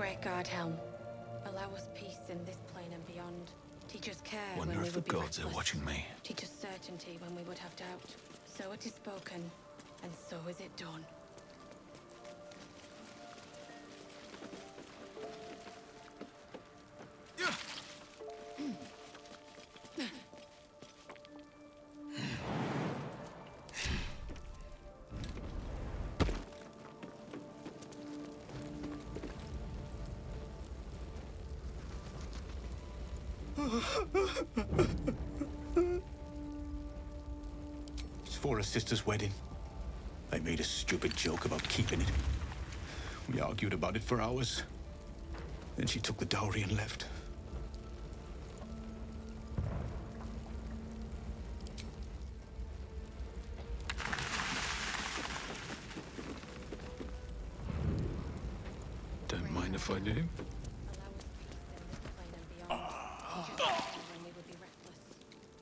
Great God, Helm. Allow us peace in this plane and beyond. Teach us care Wonder when we if the would be gods are reckless. watching me. Teach us certainty when we would have doubt. So it is spoken, and so is it done. It's for her sister's wedding. I made a stupid joke about keeping it. We argued about it for hours. Then she took the dowry and left. Don't mind if I do. Allow us peace in this plane and beyond. Teach us care when we would be reckless.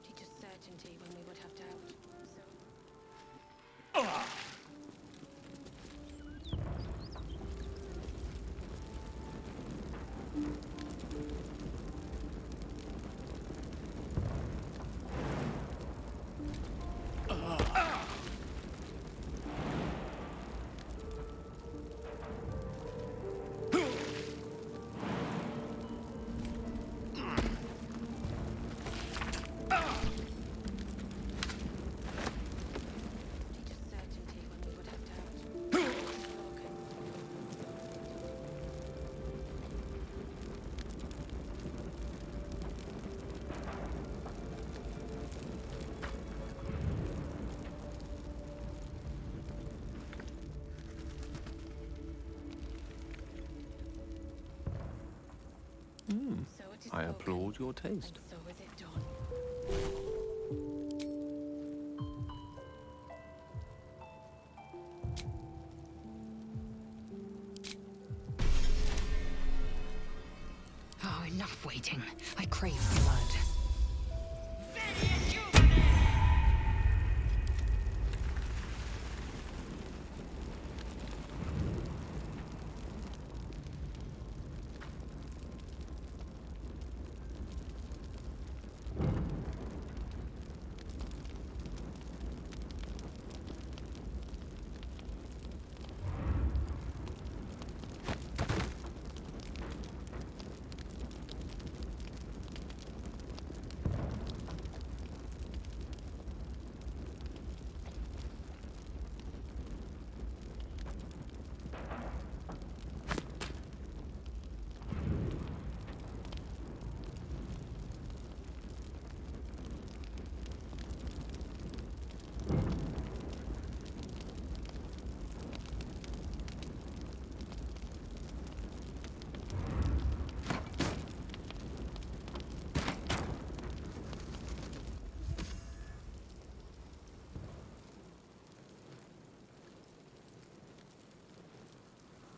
Teach us certainty when we would have doubt. Teach us certainty when we would have doubt. Spoken. So it is I spoken, applaud your taste. and so is it done. Oh, enough waiting. I crave blood.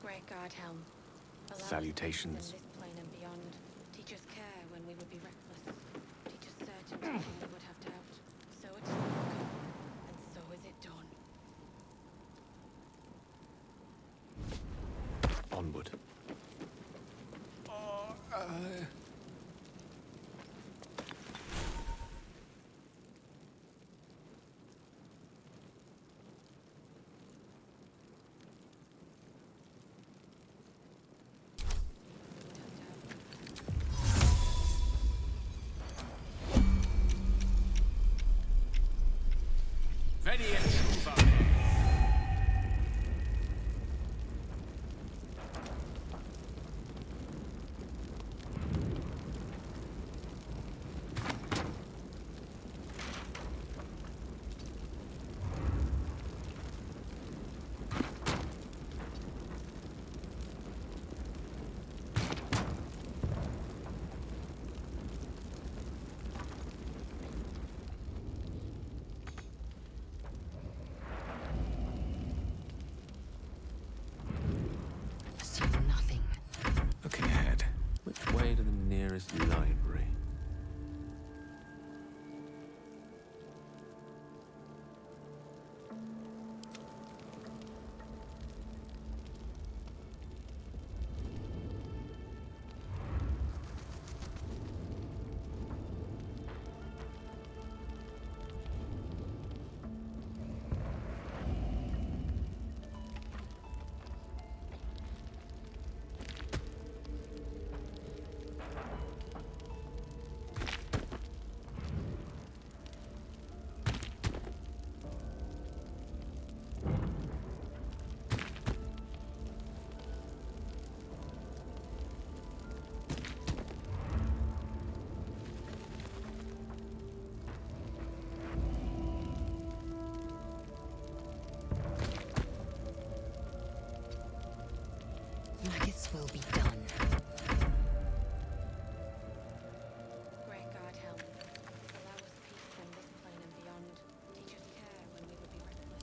Great God, Helm. Allow us Salutations. peace in this plane and beyond. Teach us care when we would be reckless. Teach us certainty when we would have doubt. So it is spoken, and so is it done. Onward. See nothing. Looking ahead. Which way to the nearest library? will be done. Great God, help. Allow us peace in this plane and beyond. Teach us care when we would be reckless.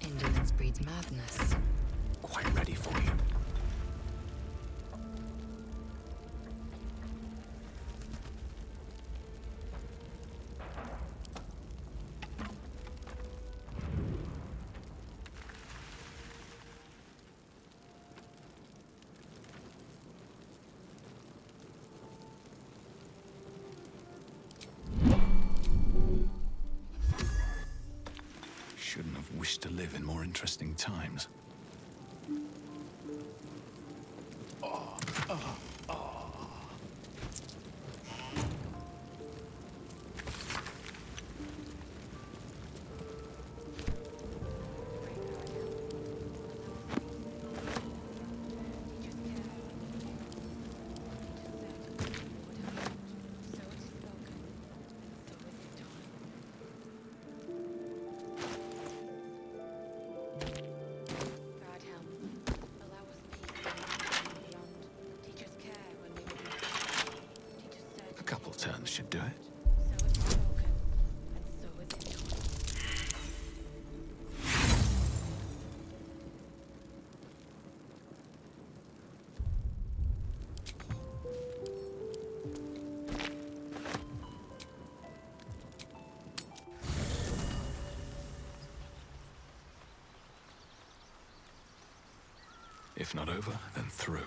Indolence breeds madness. Quite ready for you. Shouldn't have wished to live in more interesting times. A couple turns should do it. So it is spoken, and so is it done. If not over, then through.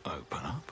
Open up.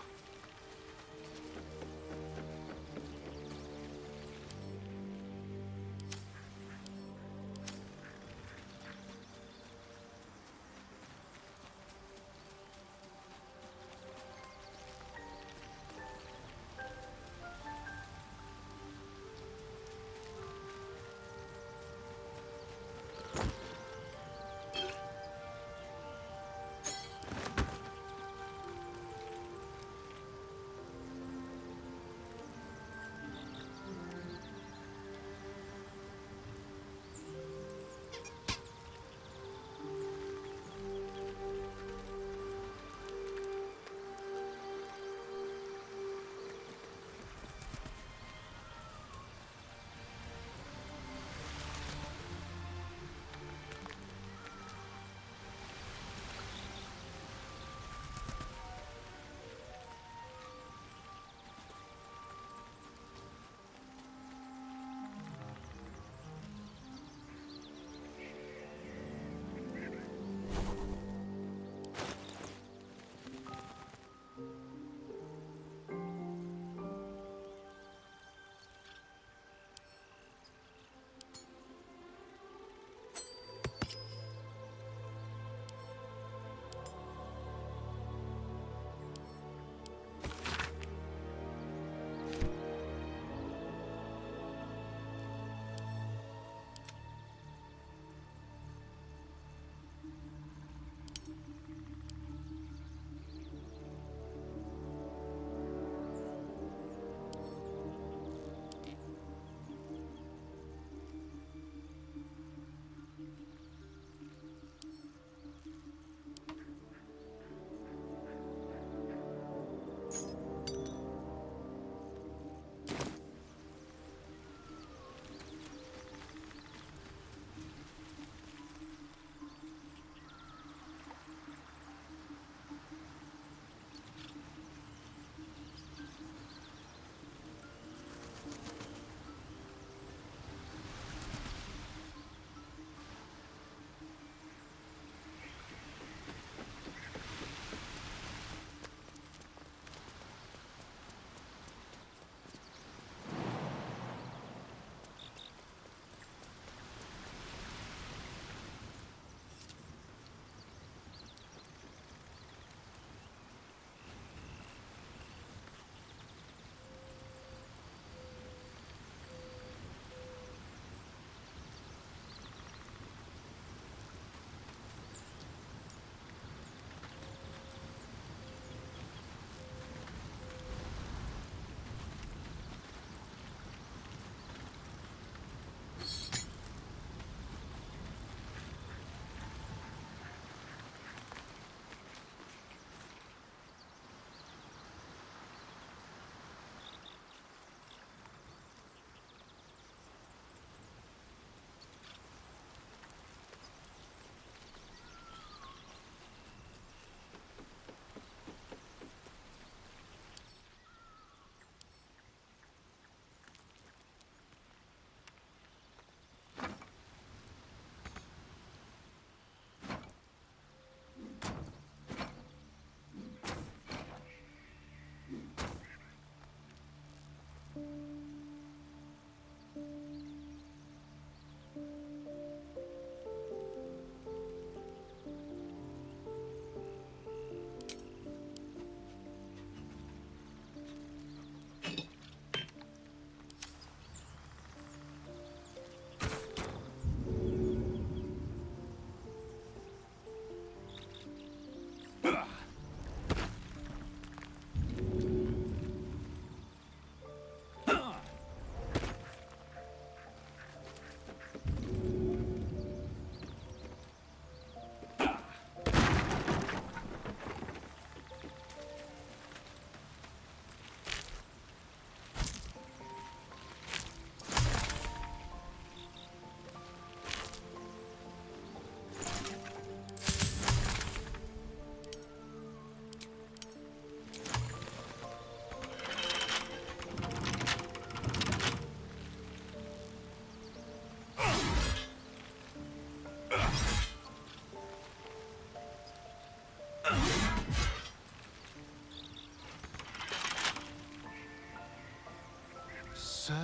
So,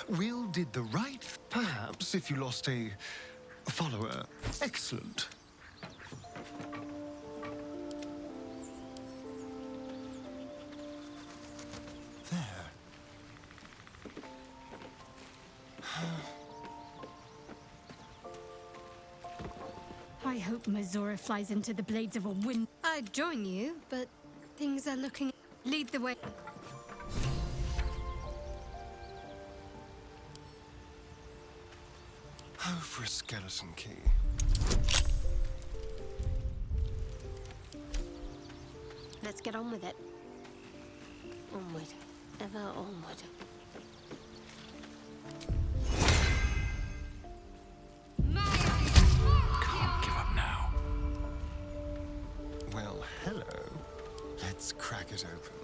Will did the right. Perhaps if you lost a follower. Excellent. There. I hope Mazora flies into the blades of a wind. I'd join you, but things are looking... Lead the way. Oh, for a skeleton key. Let's get on with it. Onward. Ever onward. Can't give up now. Well, hello. Let's crack it open.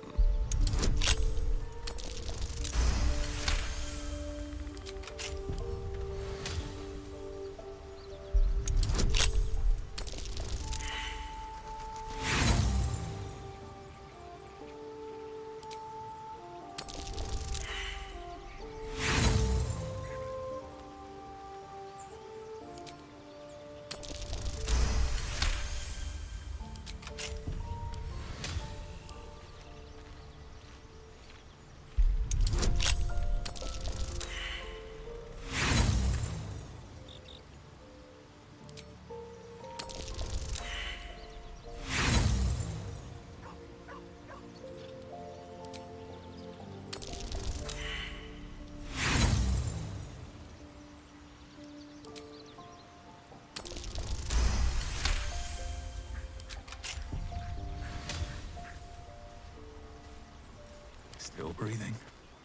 Still breathing,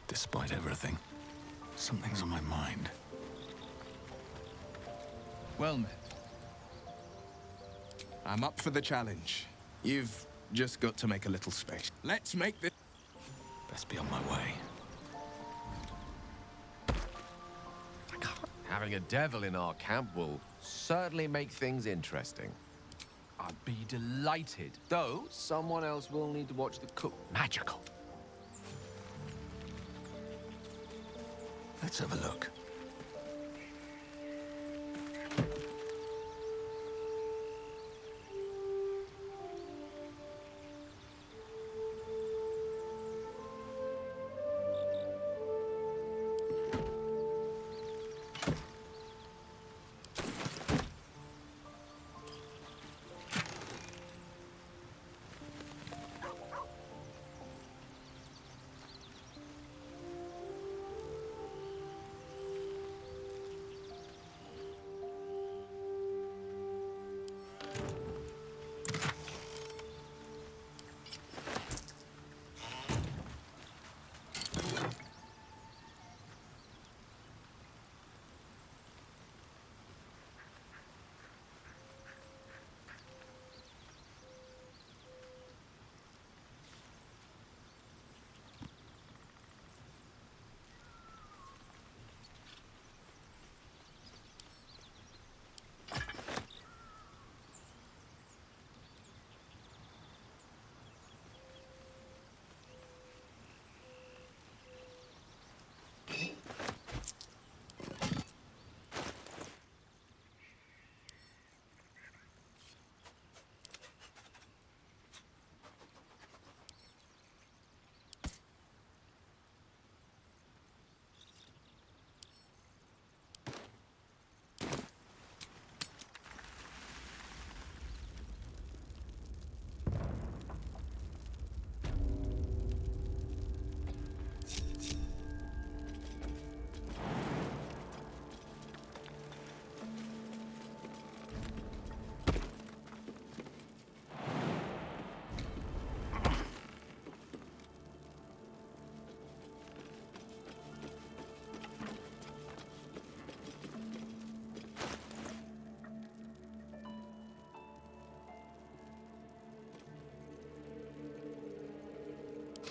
despite everything. Something's on my mind. Well met. I'm up for the challenge. You've just got to make a little space. Let's make this... Best be on my way. Having a devil in our camp will certainly make things interesting. I'd be delighted, though someone else will need to watch the cook. Magical. Let's have a look.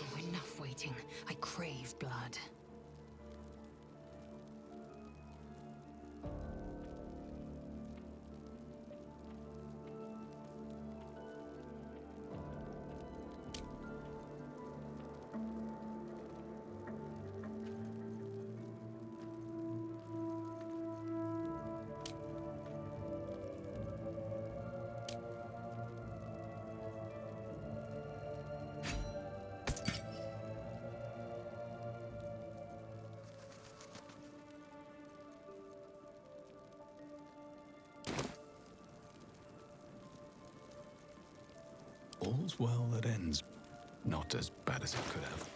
Oh, enough waiting. I crave blood. all's well that ends not as bad as it could have.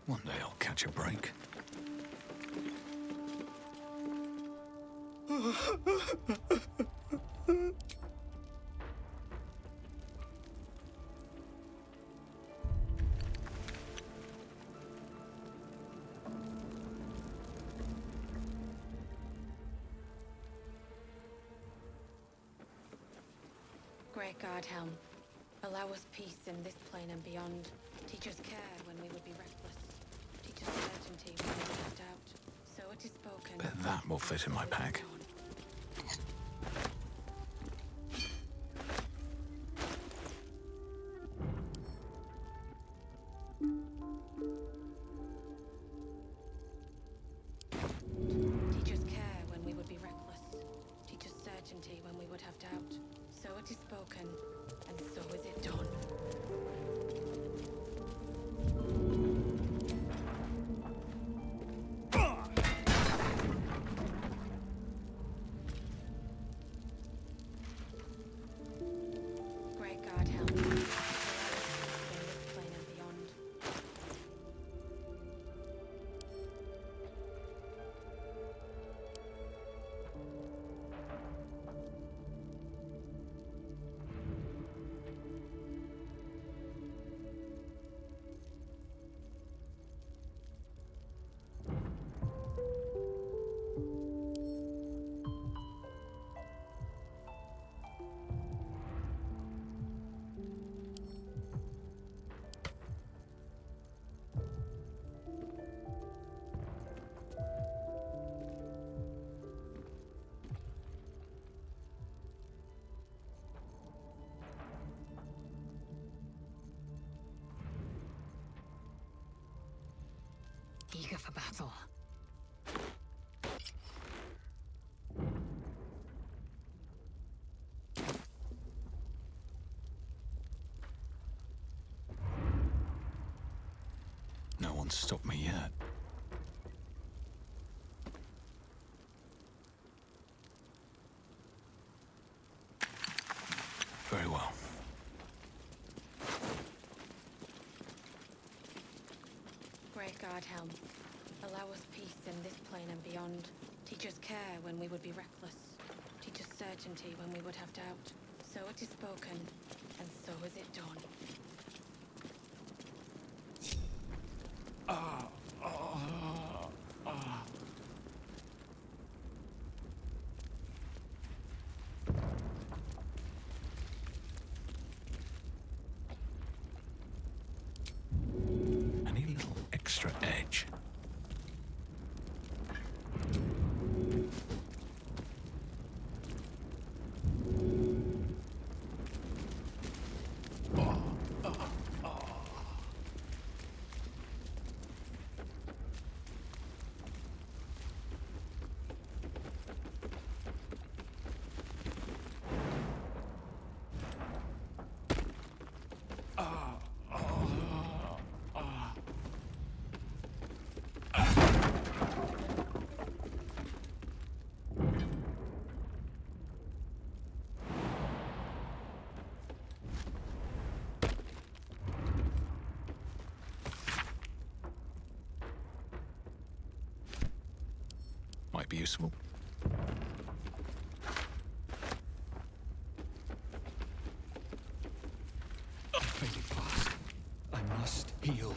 One day I'll catch a break. Great God, Helm. Allow us peace in this plane and beyond. Teach us care when we would be reckless. Teach us certainty when we would have doubt. So it is spoken. Bet that will fit in my pack. Teach us care when we would be reckless. Teach us certainty when we would have doubt. So it is spoken, and so is it done. Great God, help. Allow us peace in this plane and beyond. Eager for battle. No one's stopped me yet. Very well. Great God, helm. Allow us peace in this plane and beyond. Teach us care when we would be reckless. Teach us certainty when we would have doubt. So it is spoken, and so is it done. Any little extra edge. Might be useful. Fading fast. I must heal.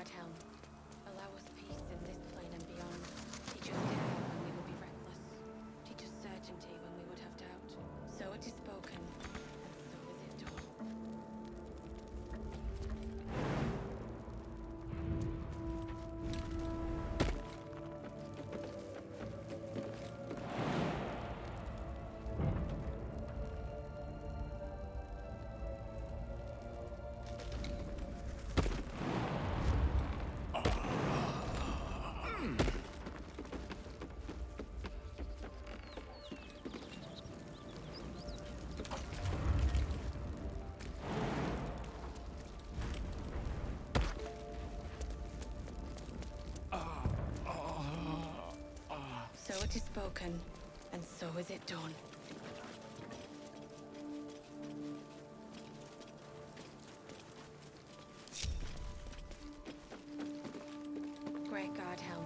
guard helm. Allow us peace in this plane and beyond. Teach us care when we would be reckless. Teach us certainty when we would have doubt. So it is spoken, and so is it done. So it is spoken, and so is it done. Great guard helm,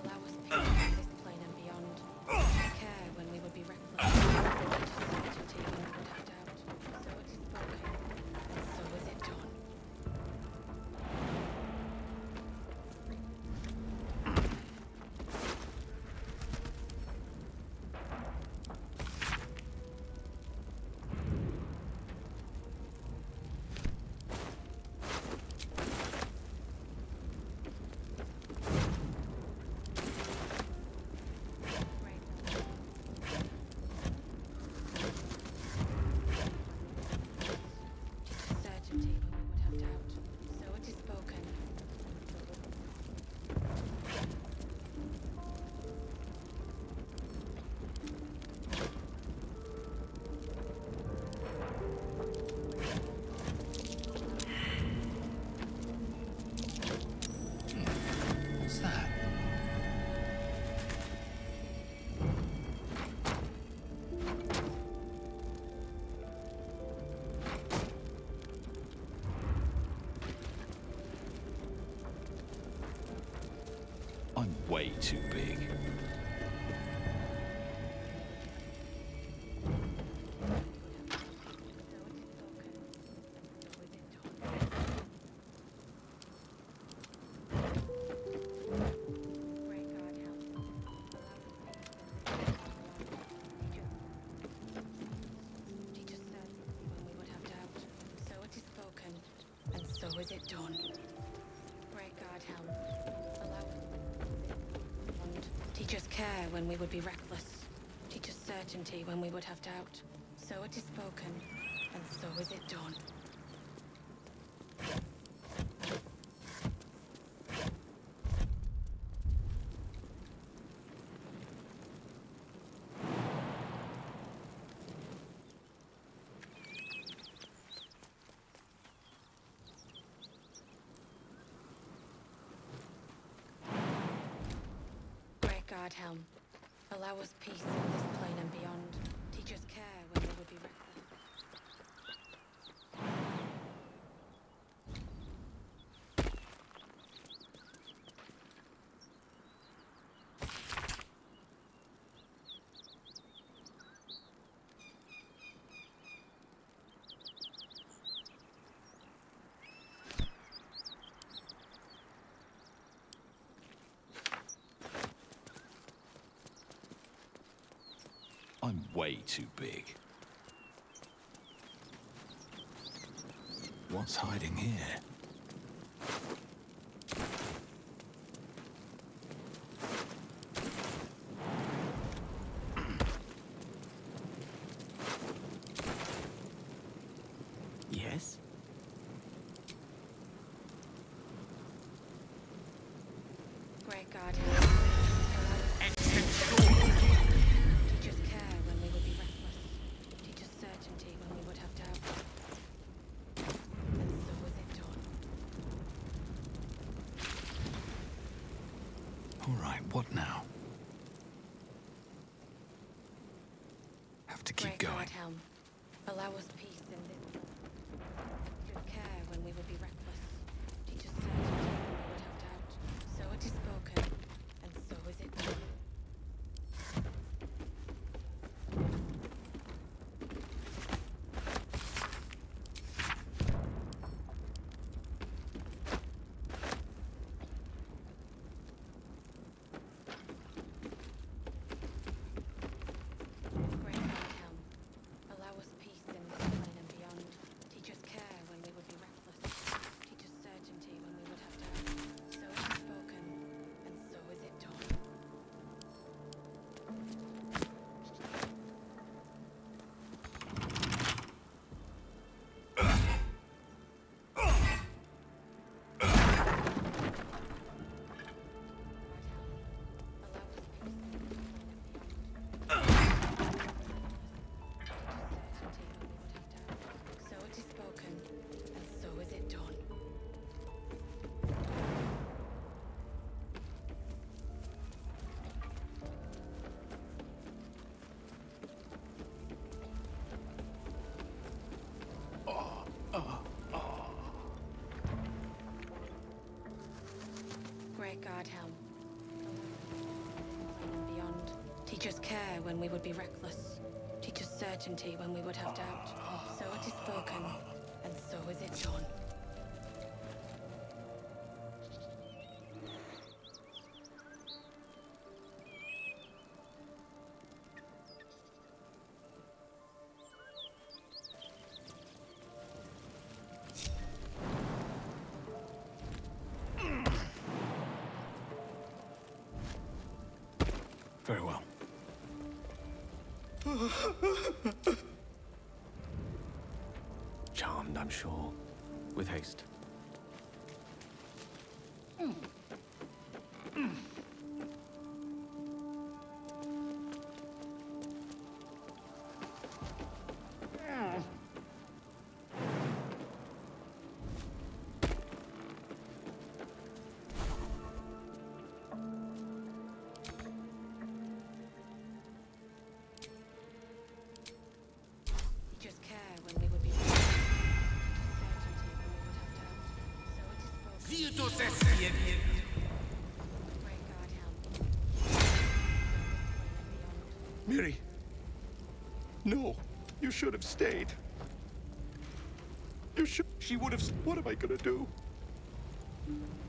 allow us peace in this plane and beyond. Care when we would be reckless. Certainty when we would have doubt. So it is spoken, and so is it done. Certainty when we would have doubt. So it is spoken. What's that? I'm way too big. So is it done. Great guard helm, allow us and teach us care when we would be reckless. Teach us certainty when we would have doubt. So it is spoken, and so is it done. Guard helm, allow us peace in this plane and beyond. Teach us care when we would be reckless. I'm way too big. What's hiding here? Yes? Great guard helm, teach us care when we would be reckless. Teach us certainty when we would have doubt. And so is it done. All right, what now? Have to keep Great going. guard helm, allow us peace in this plane. Teach us care when we would be reckless. Teach us certainty when we would have doubt. So it is spoken, and so is it done. Teach us care when we would be reckless. Teach us certainty when we would have doubt. So it is spoken, and so is it done. Very well. Charmed, I'm sure. With haste. Teach us care when we would be reckless. Teach us certainty when we would have doubt. So it is spoken. Great God, help. Miri! No, you should have stayed. You should. She would have. What am I gonna do?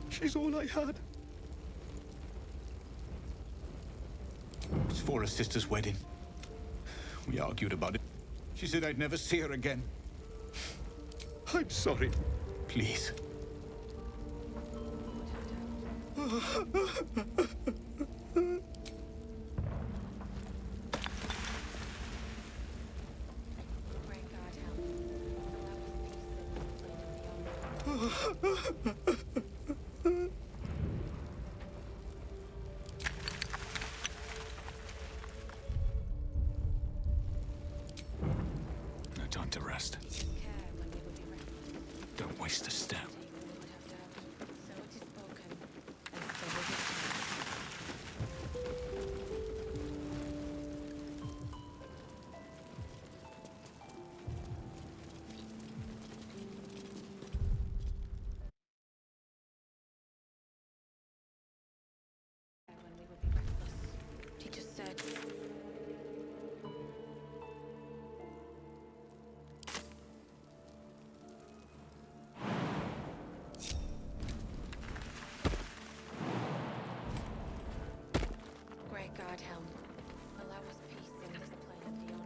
She's all I had. It was for her sister's wedding. We argued about it. She said I'd never see her again. I'm sorry. Please. Great God, help. Allow us peace in this plane and beyond. No time to rest. Care when we would be reckless. Don't waste a step. When we would have doubt. So it is spoken, and so is it done. When we would be reckless. Teach us certainty. Great God, help. Allow us peace in this plane and beyond.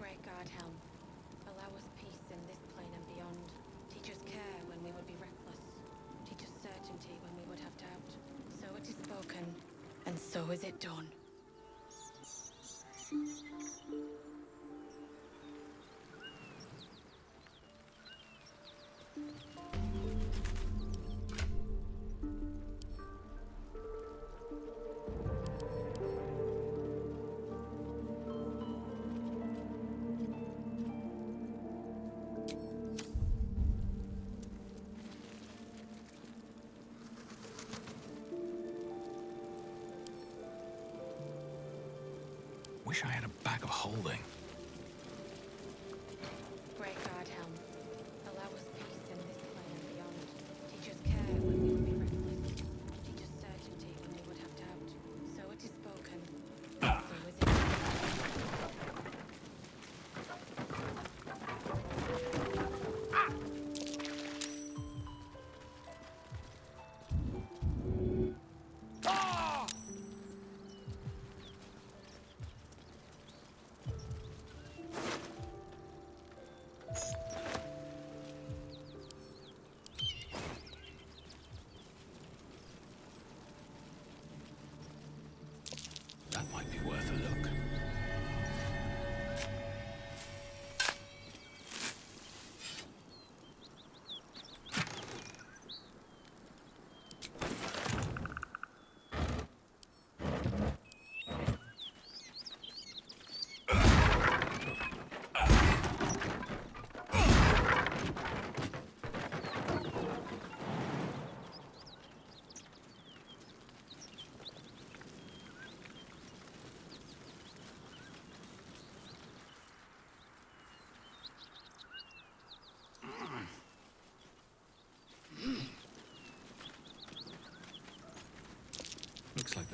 Great God, help. Allow us peace in this plane and beyond. Teach us care when we would be reckless. Teach us certainty when we would have doubt. So it is spoken, and so is it done. Wish I had a bag of holding. Great God, help. Allow us peace in this plane and beyond. Teach us care when we would be reckless. Teach us certainty when we would have doubt. So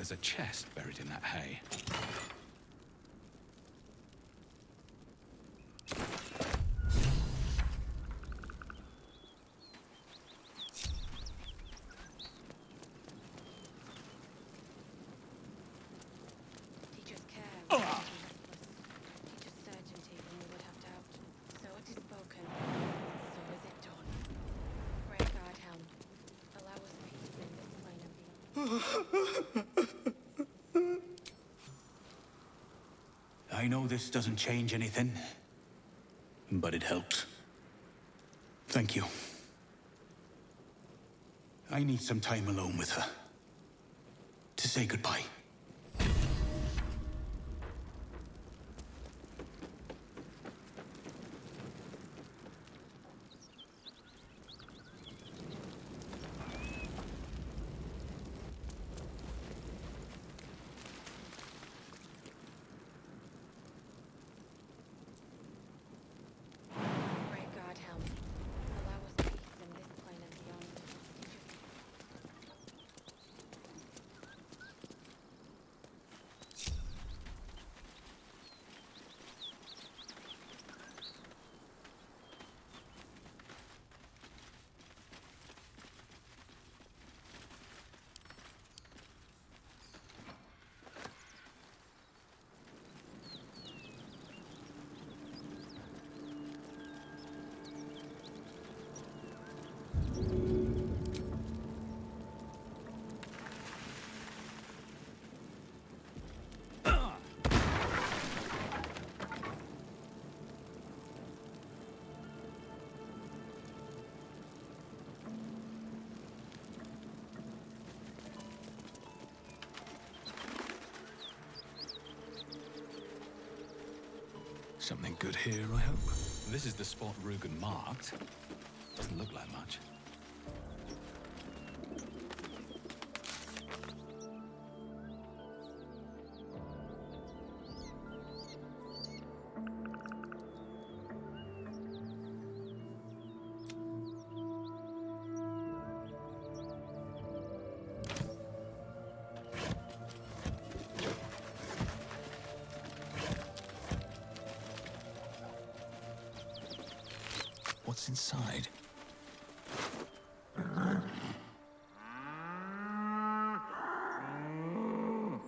There's a chest buried in that hay. Teachers care when we would be reckless. Teachers certainty when we would have doubt. So it is spoken, so is it done. Grey Guard Helm, allow us peace in this plane and beyond. I know this doesn't change anything, but it helps. Thank you. I need some time alone with her. To say goodbye. Grey Guard Helm, allow us peace in this plane and beyond. Something good here, I hope. This is the spot Rugen marked. Doesn't look like much. What's inside?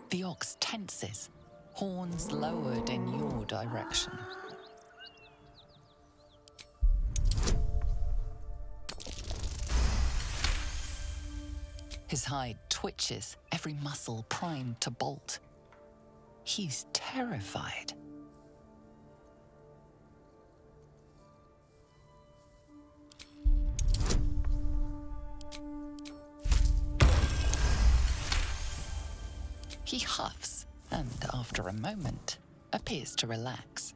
The ox tenses, horns lowered in your direction. His hide twitches, every muscle primed to bolt. He's terrified. He huffs, and after a moment, appears to relax.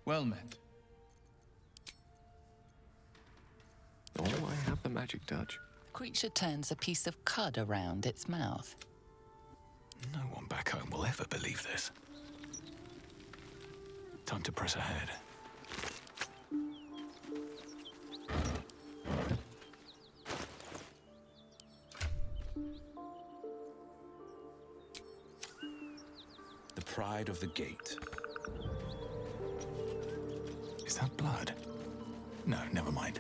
Well met. Oh, I have the magic touch. The creature turns a piece of cud around its mouth. No one back home will ever believe this. Time to press ahead. The pride of the gate. Is that blood? No, never mind.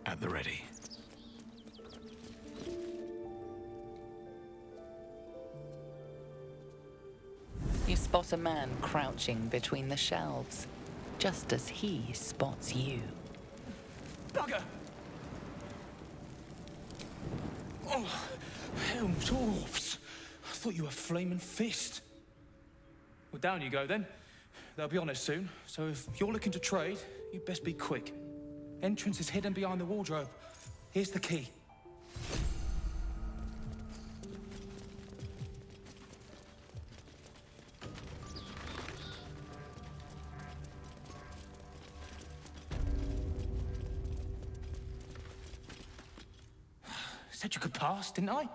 At the ready. You spot a man crouching between the shelves, just as he spots you. Bugger! Oh, Helm's dwarves. I thought you were Flaming Fist. Well, down you go then. They'll be on us soon, so if you're looking to trade, you best be quick. Entrance is hidden behind the wardrobe. Here's the key. said you could pass, didn't I?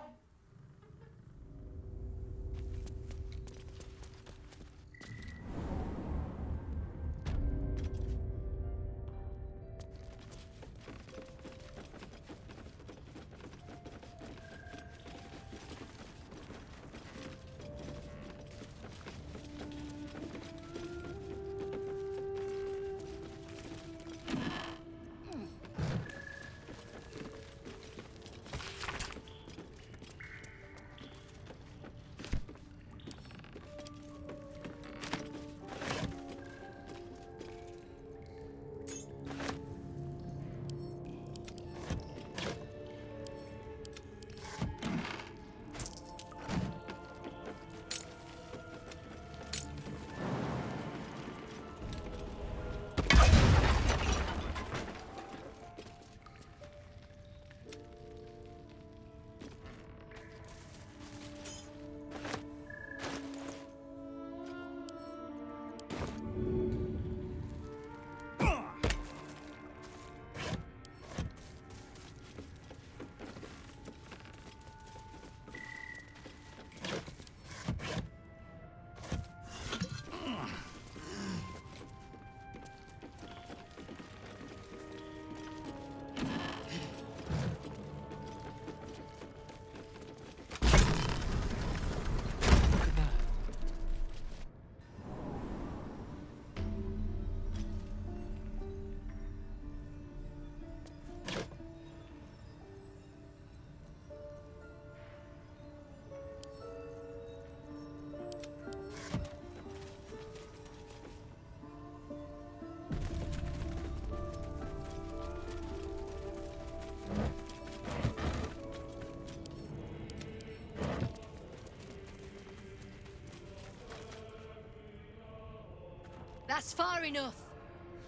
That's far enough.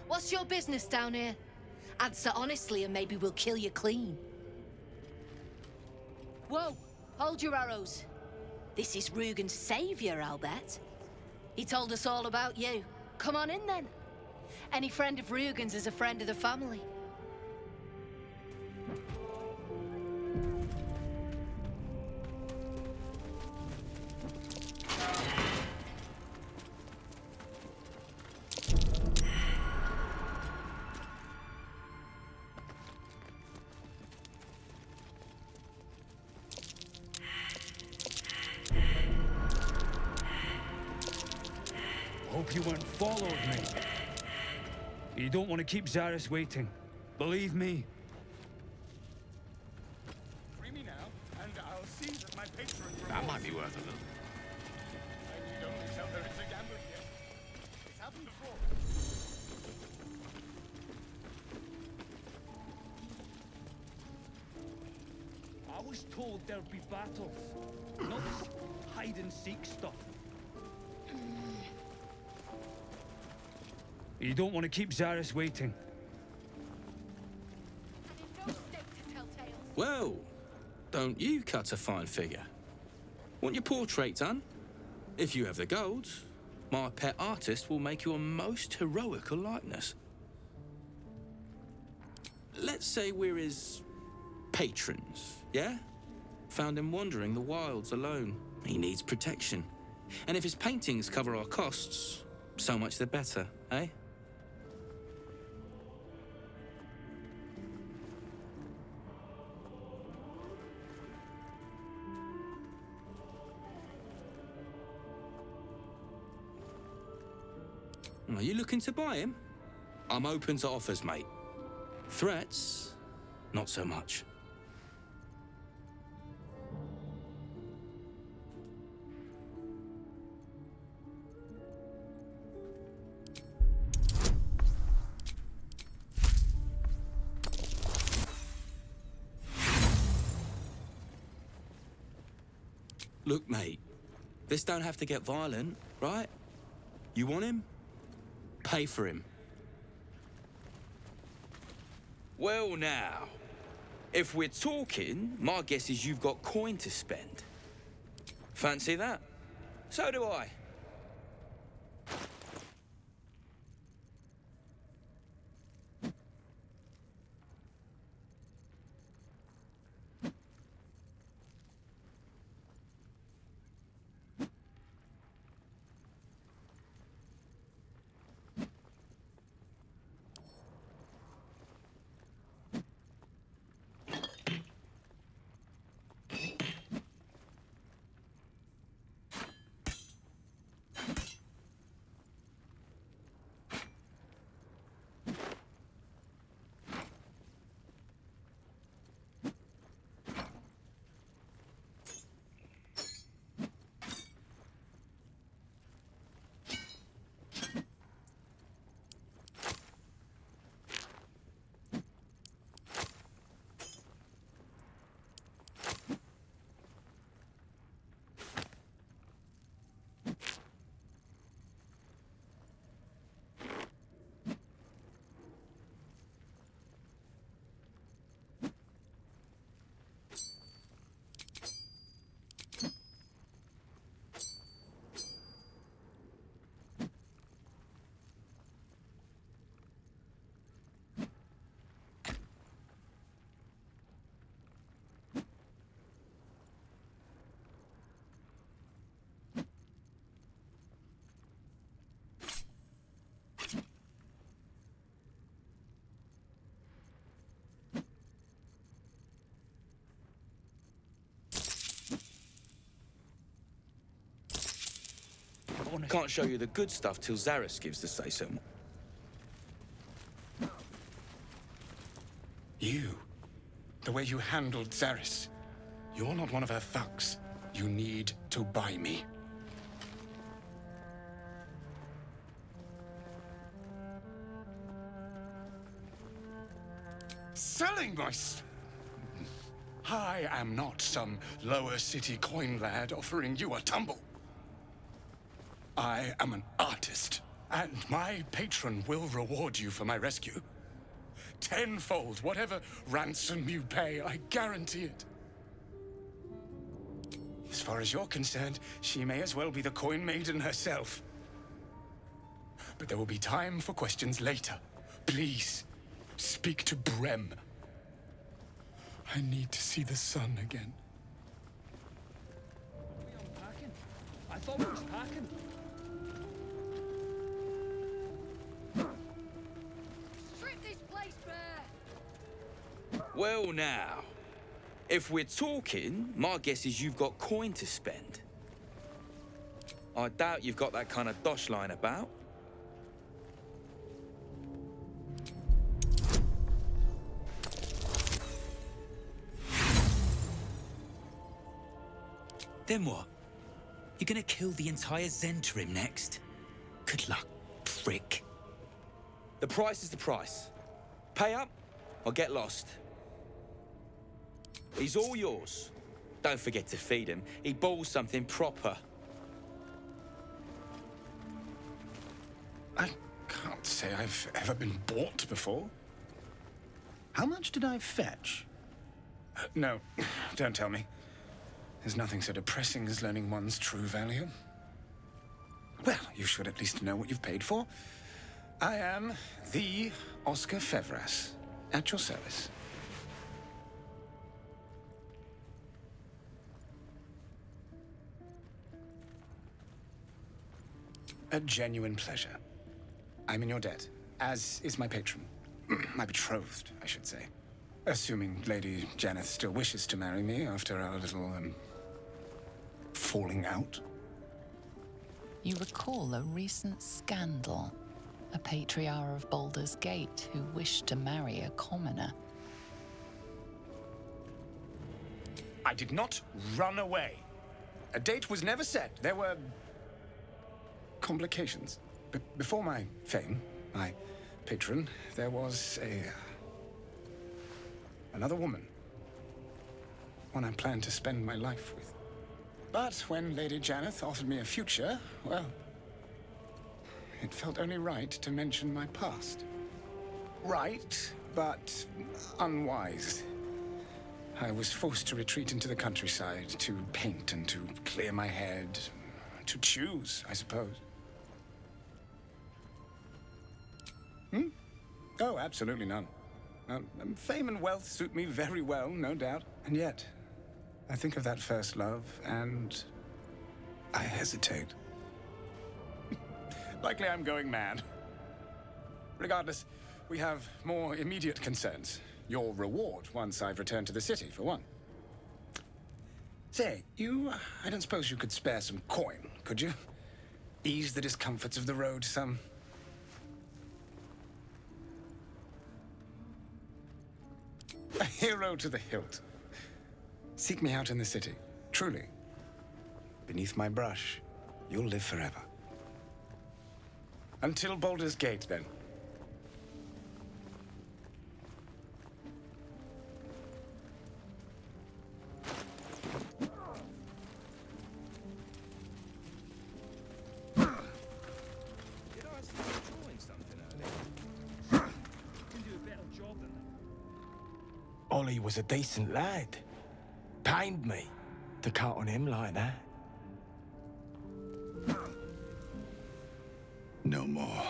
What's your business down here? Answer honestly and maybe we'll kill you clean. Whoa, hold your arrows. This is Rugen's savior, I'll bet. He told us all about you. Come on in then. Any friend of Rugen's is a friend of the family. Hope you weren't followed, mate. You don't want to keep Zarys waiting. Believe me. Free me now, and I'll see that my patrons... That might be worth a look. I need only tell her it's a gamble here. It's happened before. I was told there'd be battles, not this hide-and-seek stuff. You don't want to keep Zarys waiting. Well, don't you cut a fine figure? Want your portrait done? If you have the gold, my pet artist will make you a most heroical likeness. Let's say we're his patrons, yeah? Found him wandering the wilds alone. He needs protection. And if his paintings cover our costs, so much the better, eh? Are you looking to buy him? I'm open to offers, mate. Threats? Not so much. Look, mate, this don't have to get violent, right? You want him? Pay for him. Well, now, if we're talking, my guess is you've got coin to spend. Fancy that? So do I. want to... Can't show you the good stuff till Zaris gives the say-so. You. The way you handled Zaris. You're not one of her thugs. You need to buy me. Selling my... I am not some lower city coin lad offering you a tumble. I am an artist, and my patron will reward you for my rescue. Tenfold, whatever ransom you pay, I guarantee it. As far as you're concerned, she may as well be the coin maiden herself. But there will be time for questions later. Please, speak to Brem. I need to see the sun again. Are we unpacking? I thought we was packing. Strip this place bare! Well now, if we're talking, my guess is you've got coin to spend. I doubt you've got that kind of dosh lying about. Then what? You're gonna kill the entire Zentrim next? Good luck, prick. The price is the price. Pay up or get lost. He's all yours. Don't forget to feed him. He balls something proper. I can't say I've ever been bought before. How much did I fetch? No, don't tell me. There's nothing so depressing as learning one's true value. Well, you should at least know what you've paid for. I am the Oscar Fevras, at your service. A genuine pleasure. I'm in your debt, as is my patron. My betrothed, I should say. Assuming Lady Janeth still wishes to marry me after our little, falling out. You recall a recent scandal. A patriarch of Baldur's Gate who wished to marry a commoner. I did not run away. A date was never set. There were complications. Before my fame, my patron, there was another woman. One I planned to spend my life with. But when Lady Janeth offered me a future, well, it felt only right to mention my past. Right, but unwise. I was forced to retreat into the countryside, to paint and to clear my head, to choose, I suppose. Oh, absolutely none. Fame and wealth suit me very well, no doubt. And yet, I think of that first love, and I hesitate. Likely I'm going mad. Regardless, we have more immediate concerns. Your reward once I've returned to the city, for one. Say, I don't suppose you could spare some coin, could you? Ease the discomforts of the road some. A hero to the hilt. Seek me out in the city, truly. Beneath my brush, you'll live forever. Until Baldur's Gate, then. Ollie was a decent lad. Pained me to count on him like that. No more.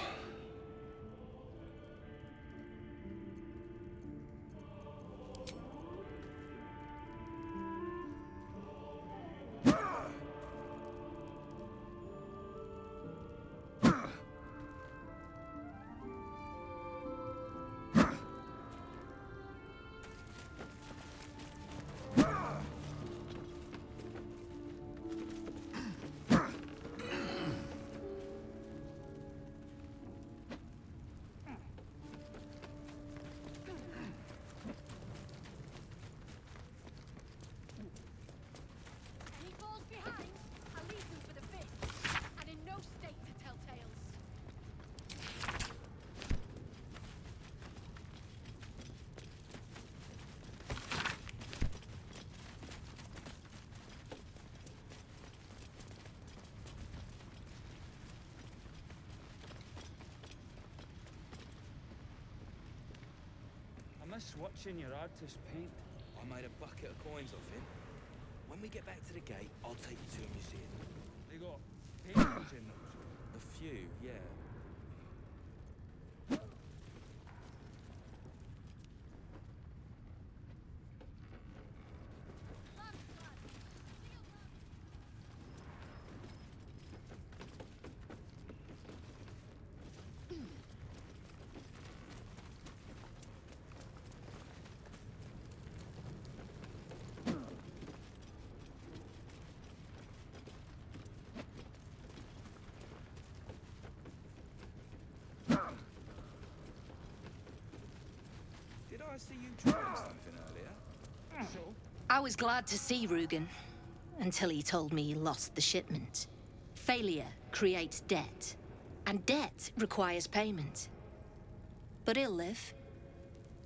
miss watching your artist paint. I made a bucket of coins off him. When we get back to the gate, I'll take you to a museum. They got paintings in those. A few, yeah. Did I see you trying something earlier? So? I was glad to see Rugen, until he told me he lost the shipment. Failure creates debt, and debt requires payment. But he'll live.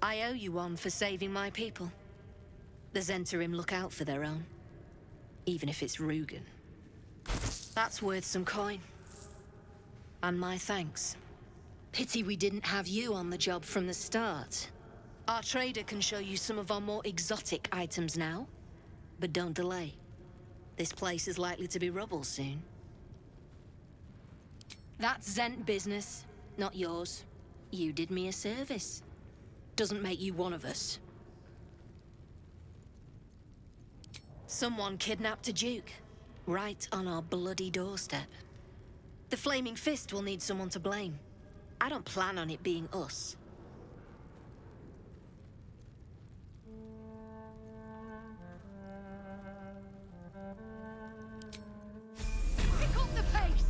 I owe you one for saving my people. The Zhentarim look out for their own, even if it's Rugen. That's worth some coin. And my thanks. Pity we didn't have you on the job from the start. Our trader can show you some of our more exotic items now. But don't delay. This place is likely to be rubble soon. That's Zent business, not yours. You did me a service. Doesn't make you one of us. Someone kidnapped a duke, right on our bloody doorstep. The Flaming Fist will need someone to blame. I don't plan on it being us. Pick up the pace!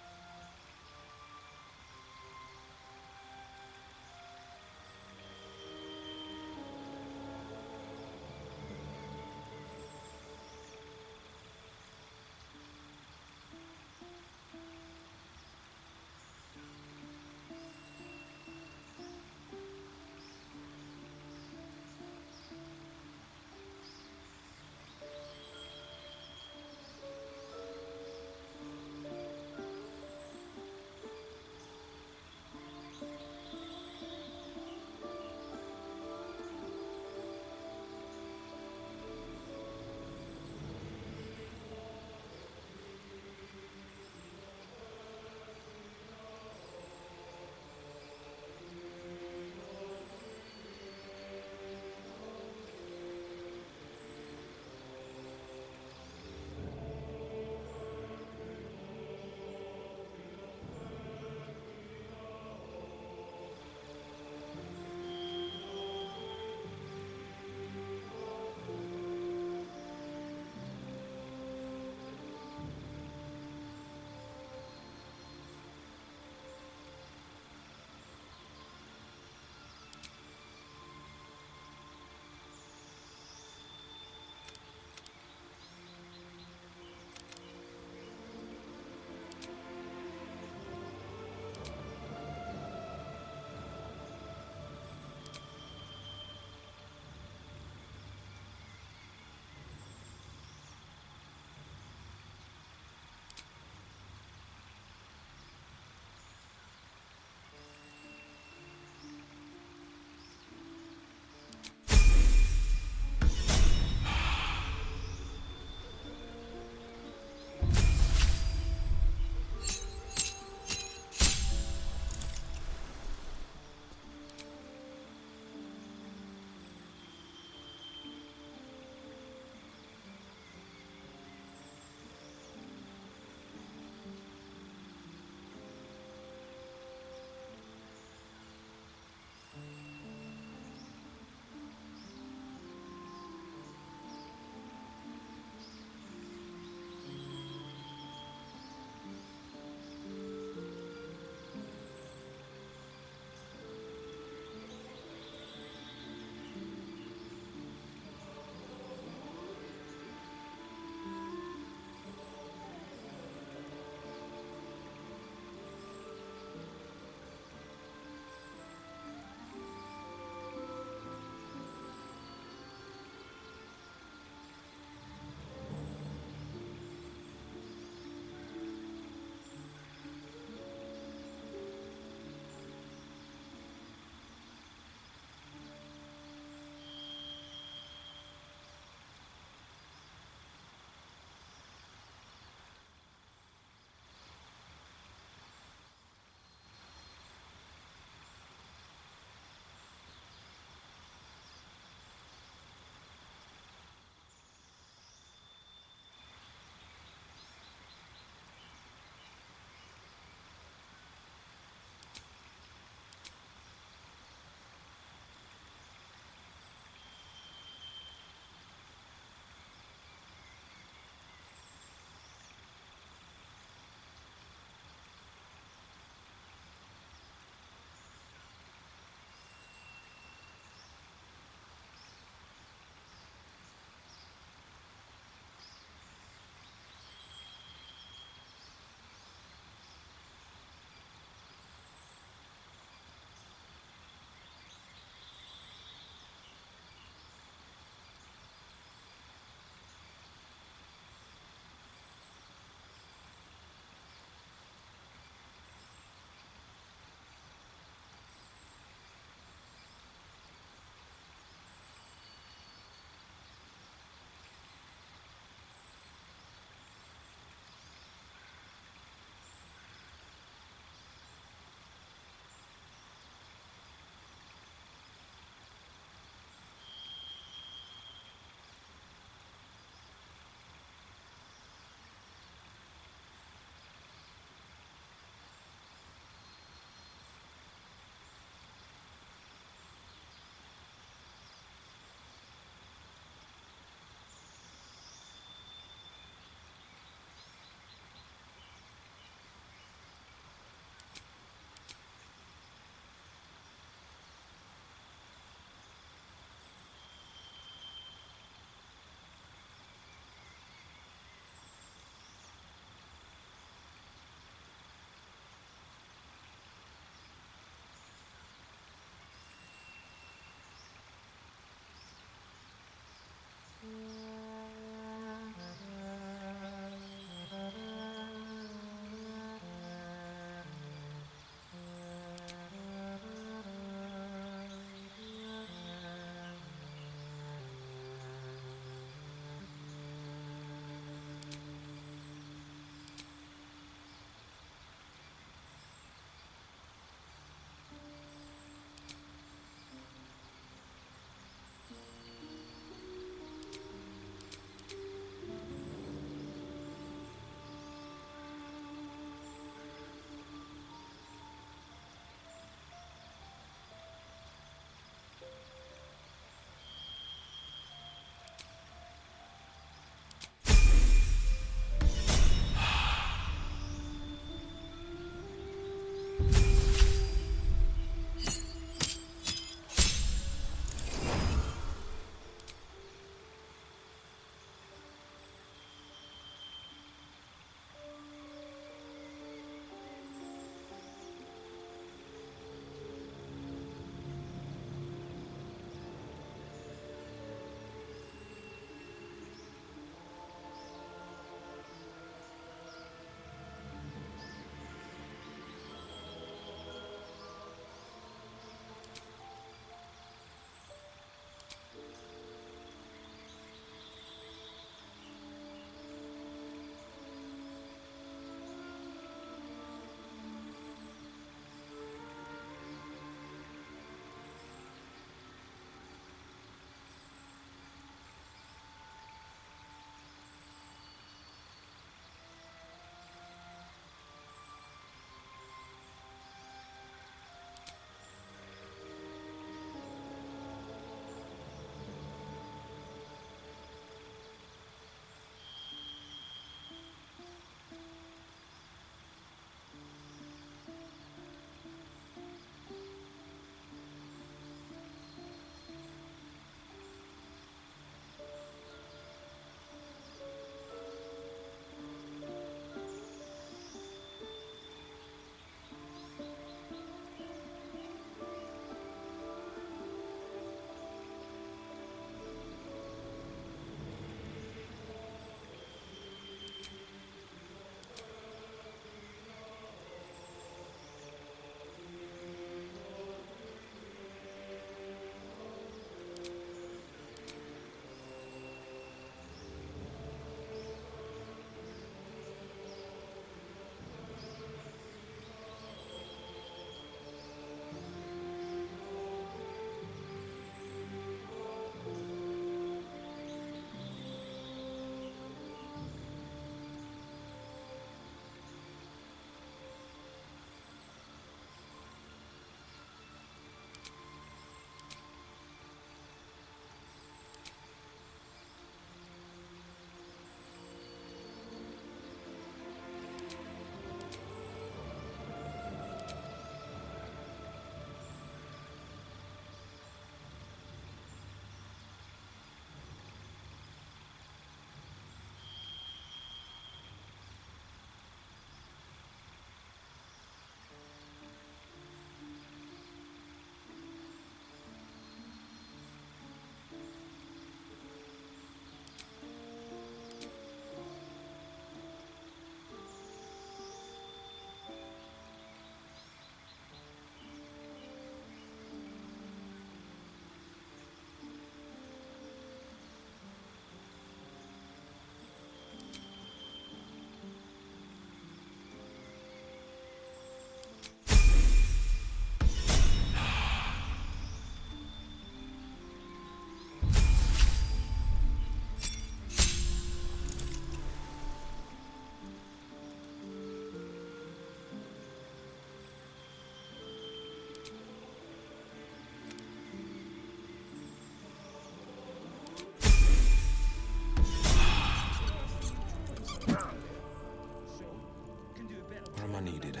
needed.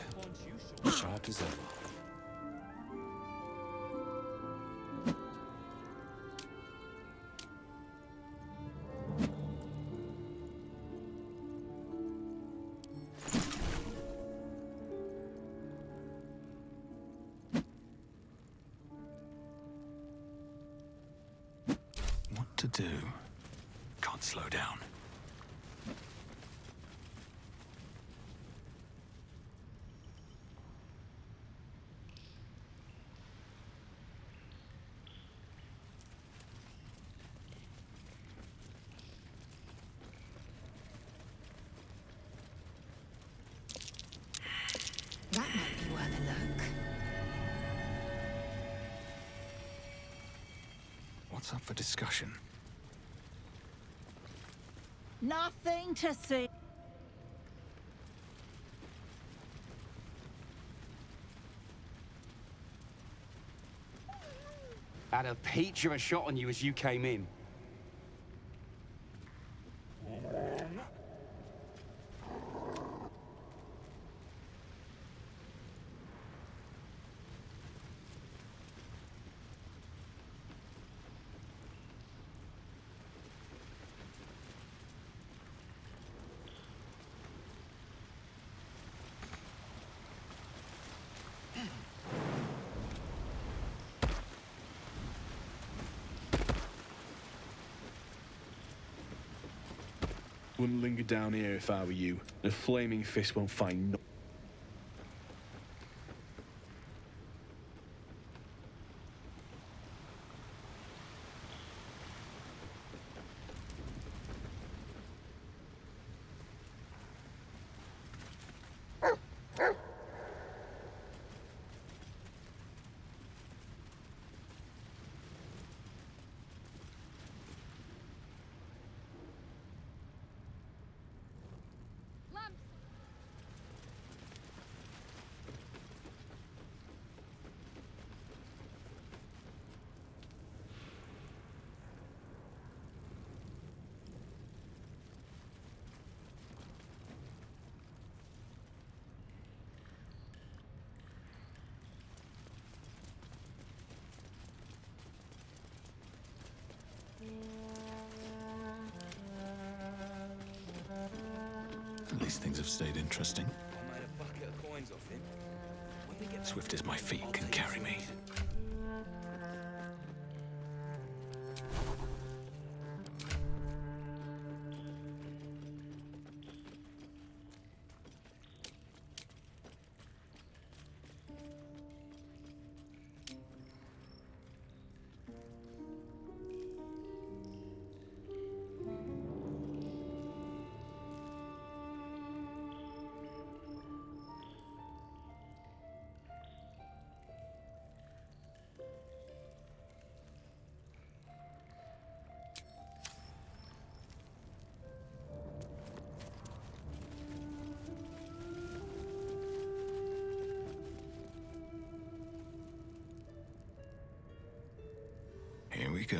Sharp as ever. What to do? Can't slow down. That might be worth a look. What's up for discussion? Nothing to see. Had a peach of a shot on you as you came in. Wouldn't linger down here if I were you. The flaming fist won't find no. At least things have stayed interesting. I made a bucket of coins off him. When we get Swift as my feet can carry me. Here we go.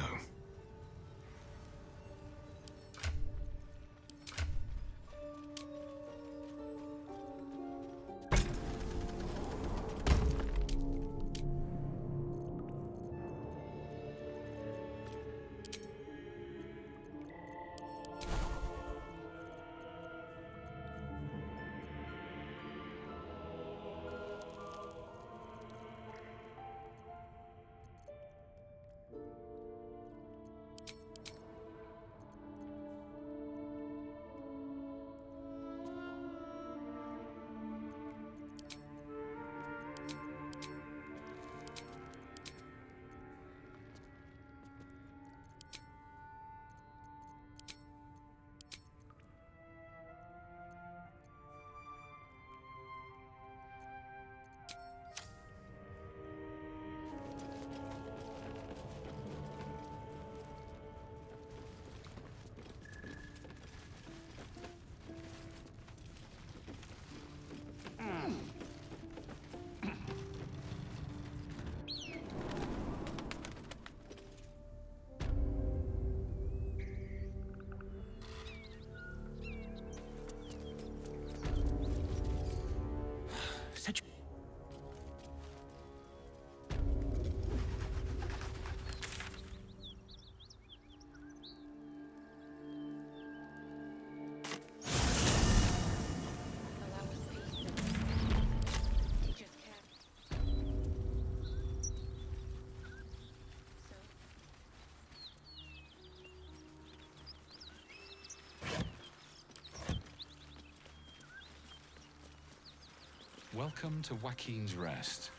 Welcome to Joaquin's Rest.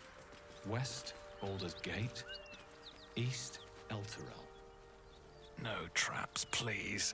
West, Baldur's Gate. East, Elturel. No traps, please.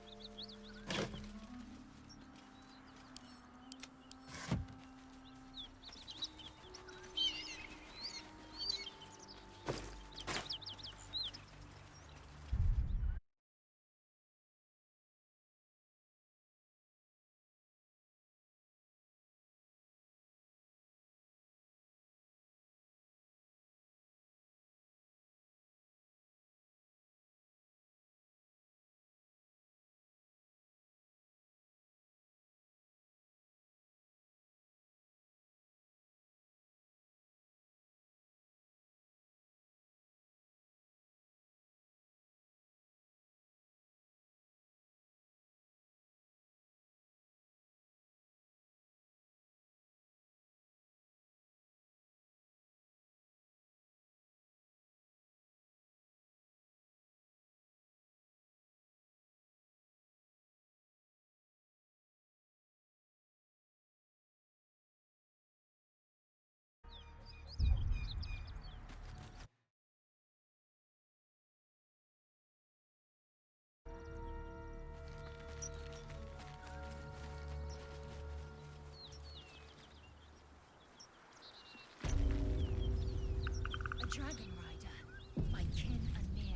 A dragon rider, my kin and near.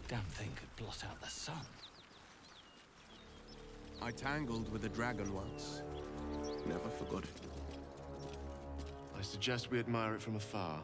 Damn thing could blot out the sun. I tangled with a dragon once. Never forgot it. I suggest we admire it from afar.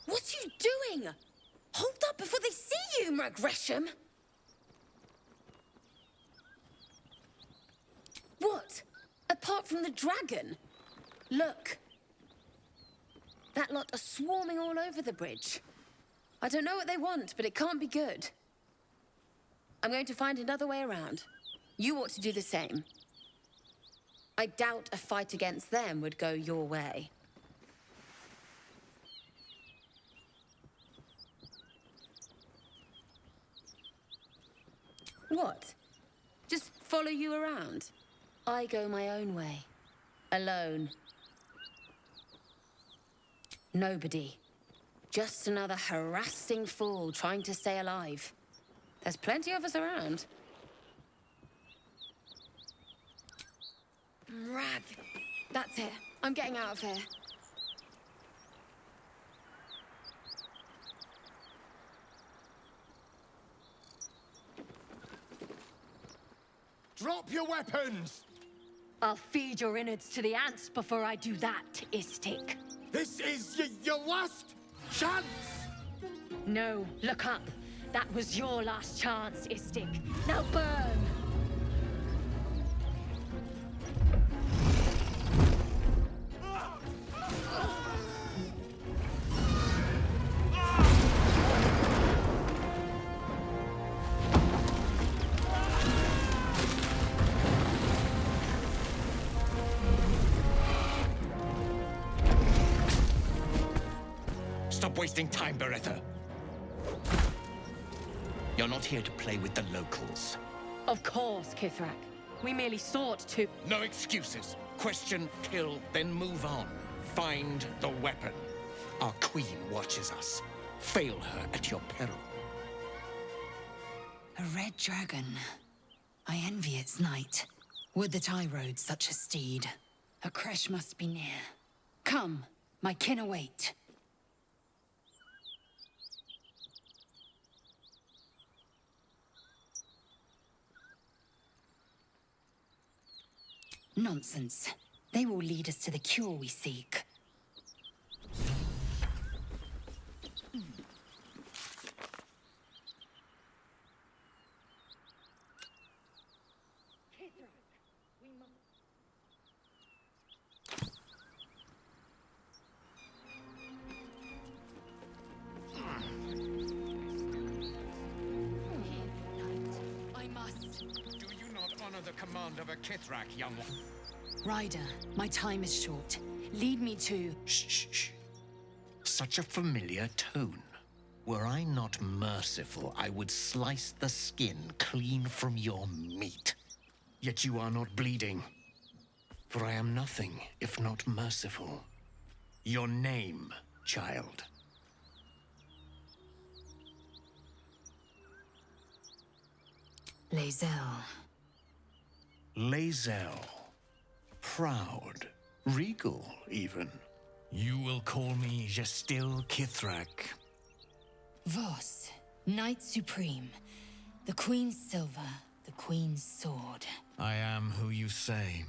What are you doing? Hold up before they see you, Gresham. What? Apart from the dragon? Look. That lot are swarming all over the bridge. I don't know what they want, but it can't be good. I'm going to find another way around. You ought to do the same. I doubt a fight against them would go your way. What? Just follow you around? I go my own way. Alone. Nobody. Just another harassing fool trying to stay alive. There's plenty of us around. Rag. That's it. I'm getting out of here. Drop your weapons! I'll feed your innards to the ants before I do that, Istik. This is your last chance! No, look up. That was your last chance, Istik. Now burn! Stop wasting time, Beretta. You're not here to play with the locals. Of course, Kithrak. We merely sought to... No excuses. Question, kill, then move on. Find the weapon. Our queen watches us. Fail her at your peril. A red dragon. I envy its knight. Would that I rode such a steed. A crash must be near. Come, my kin await. Nonsense. They will lead us to the cure we seek. Kithrak, we must... command of a Kithrak, young one. Ryder, my time is short. Lead me to... Shh. Such a familiar tone. Were I not merciful, I would slice the skin clean from your meat. Yet you are not bleeding. For I am nothing if not merciful. Your name, child. Lae'zel. Lae'zel. Proud. Regal, even. You will call me Gestil Kithrak. Voss, Knight Supreme. The Queen's silver, the Queen's sword. I am who you say.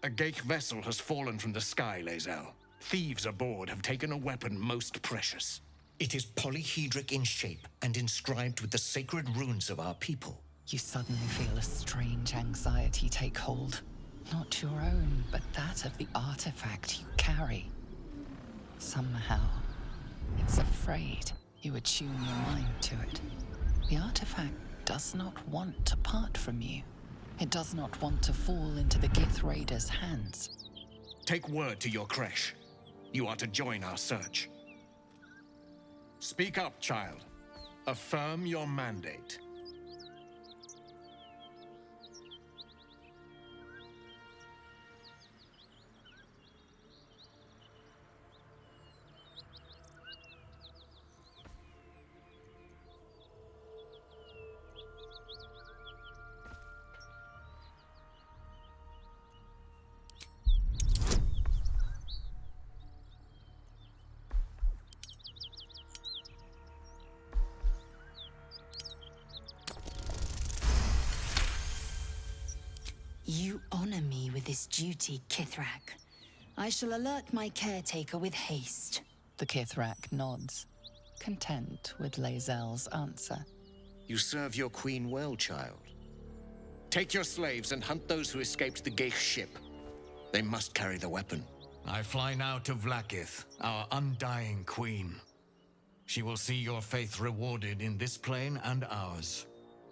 A Ghaik vessel has fallen from the sky, Lae'zel. Thieves aboard have taken a weapon most precious. It is polyhedric in shape and inscribed with the sacred runes of our people. You suddenly feel a strange anxiety take hold. Not your own, but that of the artifact you carry. Somehow, it's afraid you attune your mind to it. The artifact does not want to part from you. It does not want to fall into the Gith Raiders' hands. Take word to your creche. You are to join our search. Speak up, child. Affirm your mandate. You honor me with this duty, Kithrak. I shall alert my caretaker with haste. The Kithrak nods, content with Lae'zel's answer. You serve your queen well, child. Take your slaves and hunt those who escaped the Ghaik ship. They must carry the weapon. I fly now to Vlaakith, our undying queen. She will see your faith rewarded in this plane and ours.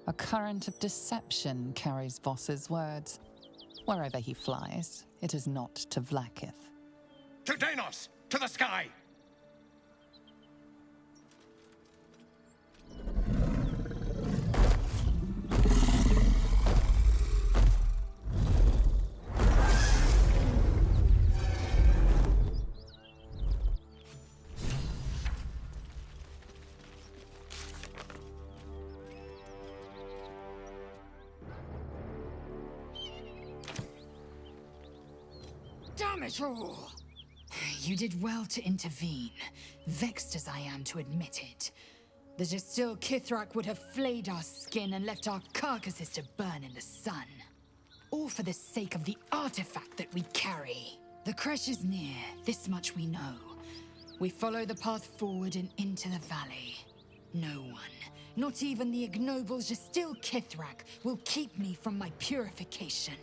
A current of deception carries Voss's words. Wherever he flies, it is not to Vlaakith. To Danos! To the sky! Damn it all! You did well to intervene, vexed as I am to admit it. The Gestil Kithrak would have flayed our skin and left our carcasses to burn in the sun. All for the sake of the artifact that we carry. The creche is near, this much we know. We follow the path forward and into the valley. No one, not even the ignoble Gestil Kithrak, will keep me from my purification.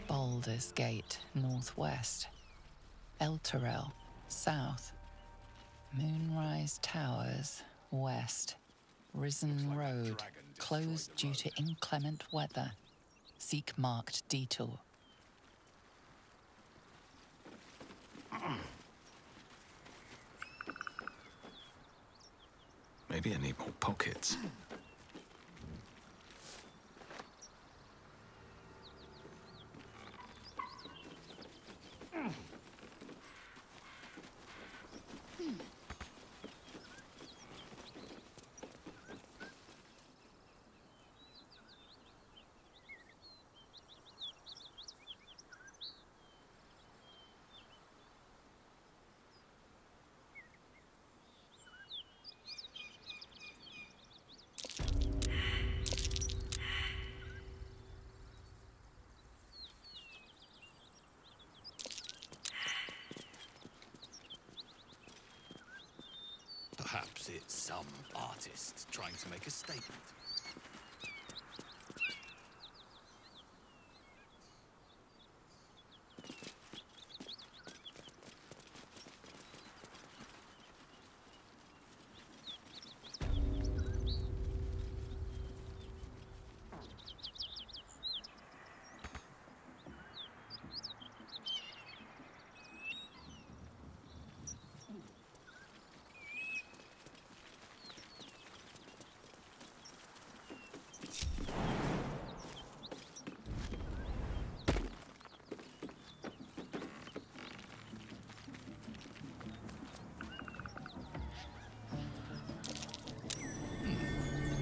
Baldur's Gate, northwest. Elturel, south. Moonrise Towers, west. Risen Road, closed due to inclement weather. Seek marked detour. Maybe I need more pockets. it some artist trying to make a statement?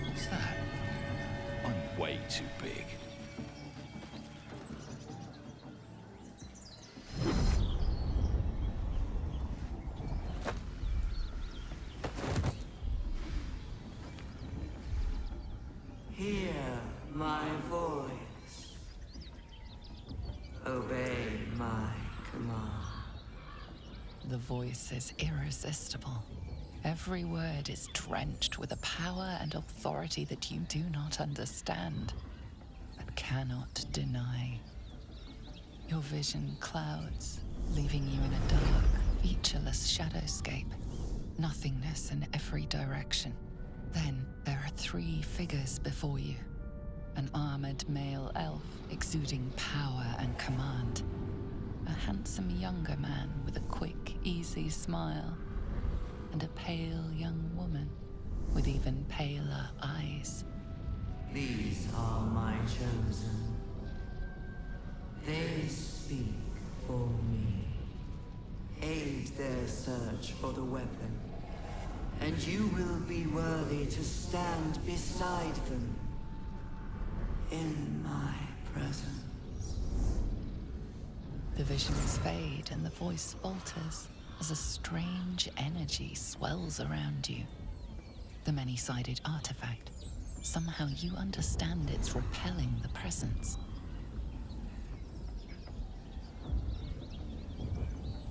What's that? I'm way too big. Hear my voice. Obey my command. The voice is irresistible. Every word is drenched with a power and authority that you do not understand, but cannot deny. Your vision clouds, leaving you in a dark, featureless shadowscape. Nothingness in every direction. Then there are 3 figures before you. An armored male elf exuding power and command. A handsome younger man with a quick, easy smile. And a pale young woman with even paler eyes. These are my chosen. They speak for me. Aid their search for the weapon, and you will be worthy to stand beside them in my presence. The visions fade and the voice falters as a strange energy swells around you. The many-sided artifact. Somehow you understand it's repelling the presence.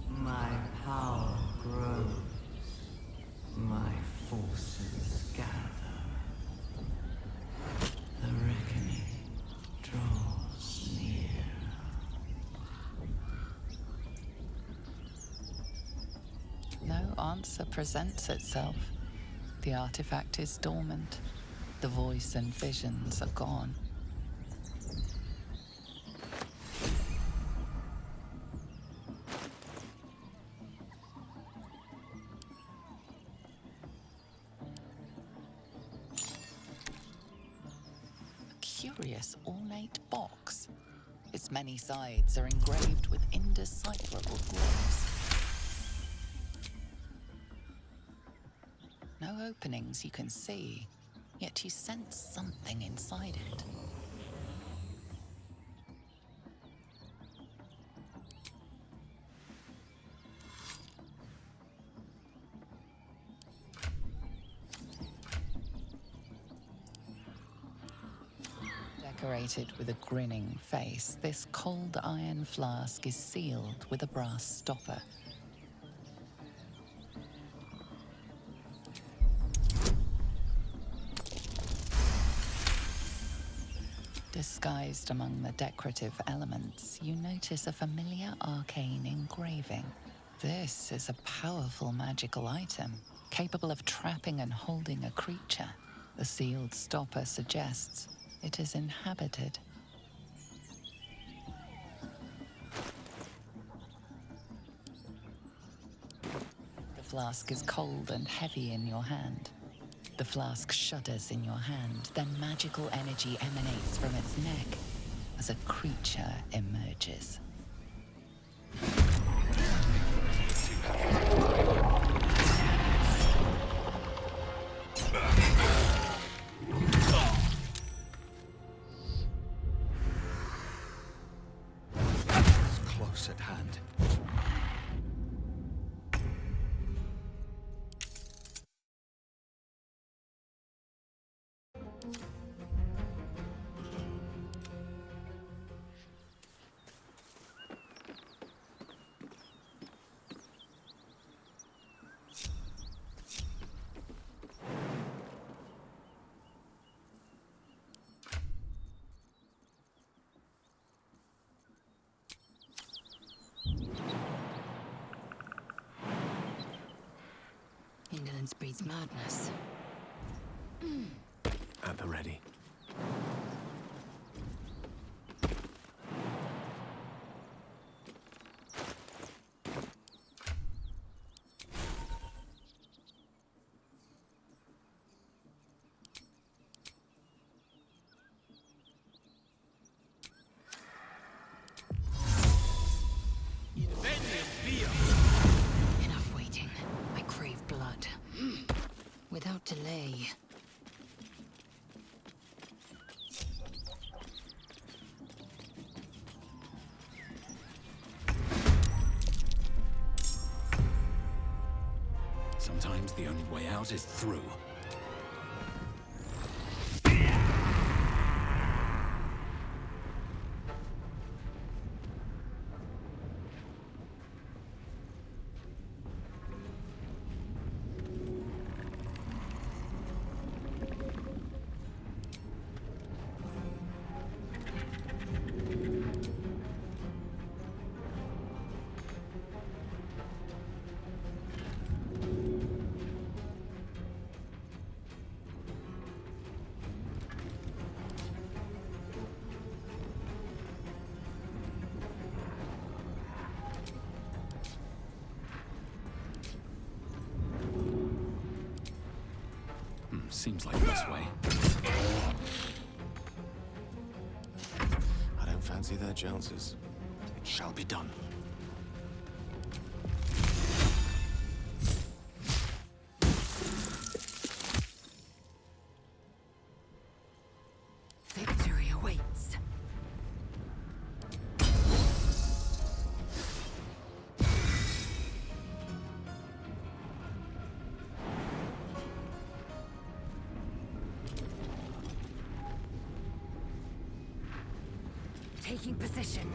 My power grows. My forces gather. The reckoning draws near. No answer presents itself. The artifact is dormant. The voice and visions are gone. A curious ornate box. Its many sides are engraved with indecipherable glyphs. No openings you can see, yet you sense something inside it. Decorated with a grinning face, this cold iron flask is sealed with a brass stopper. Disguised among the decorative elements, you notice a familiar arcane engraving. This is a powerful magical item, capable of trapping and holding a creature. The sealed stopper suggests it is inhabited. The flask is cold and heavy in your hand. The flask shudders in your hand, then magical energy emanates from its neck as a creature emerges. Close at hand. Silence breeds madness. At the ready. Enough waiting. I crave blood. Without delay. Sometimes the only way out is through. Seems like this way. I don't fancy their chances. It shall be done. Victory awaits. Taking position.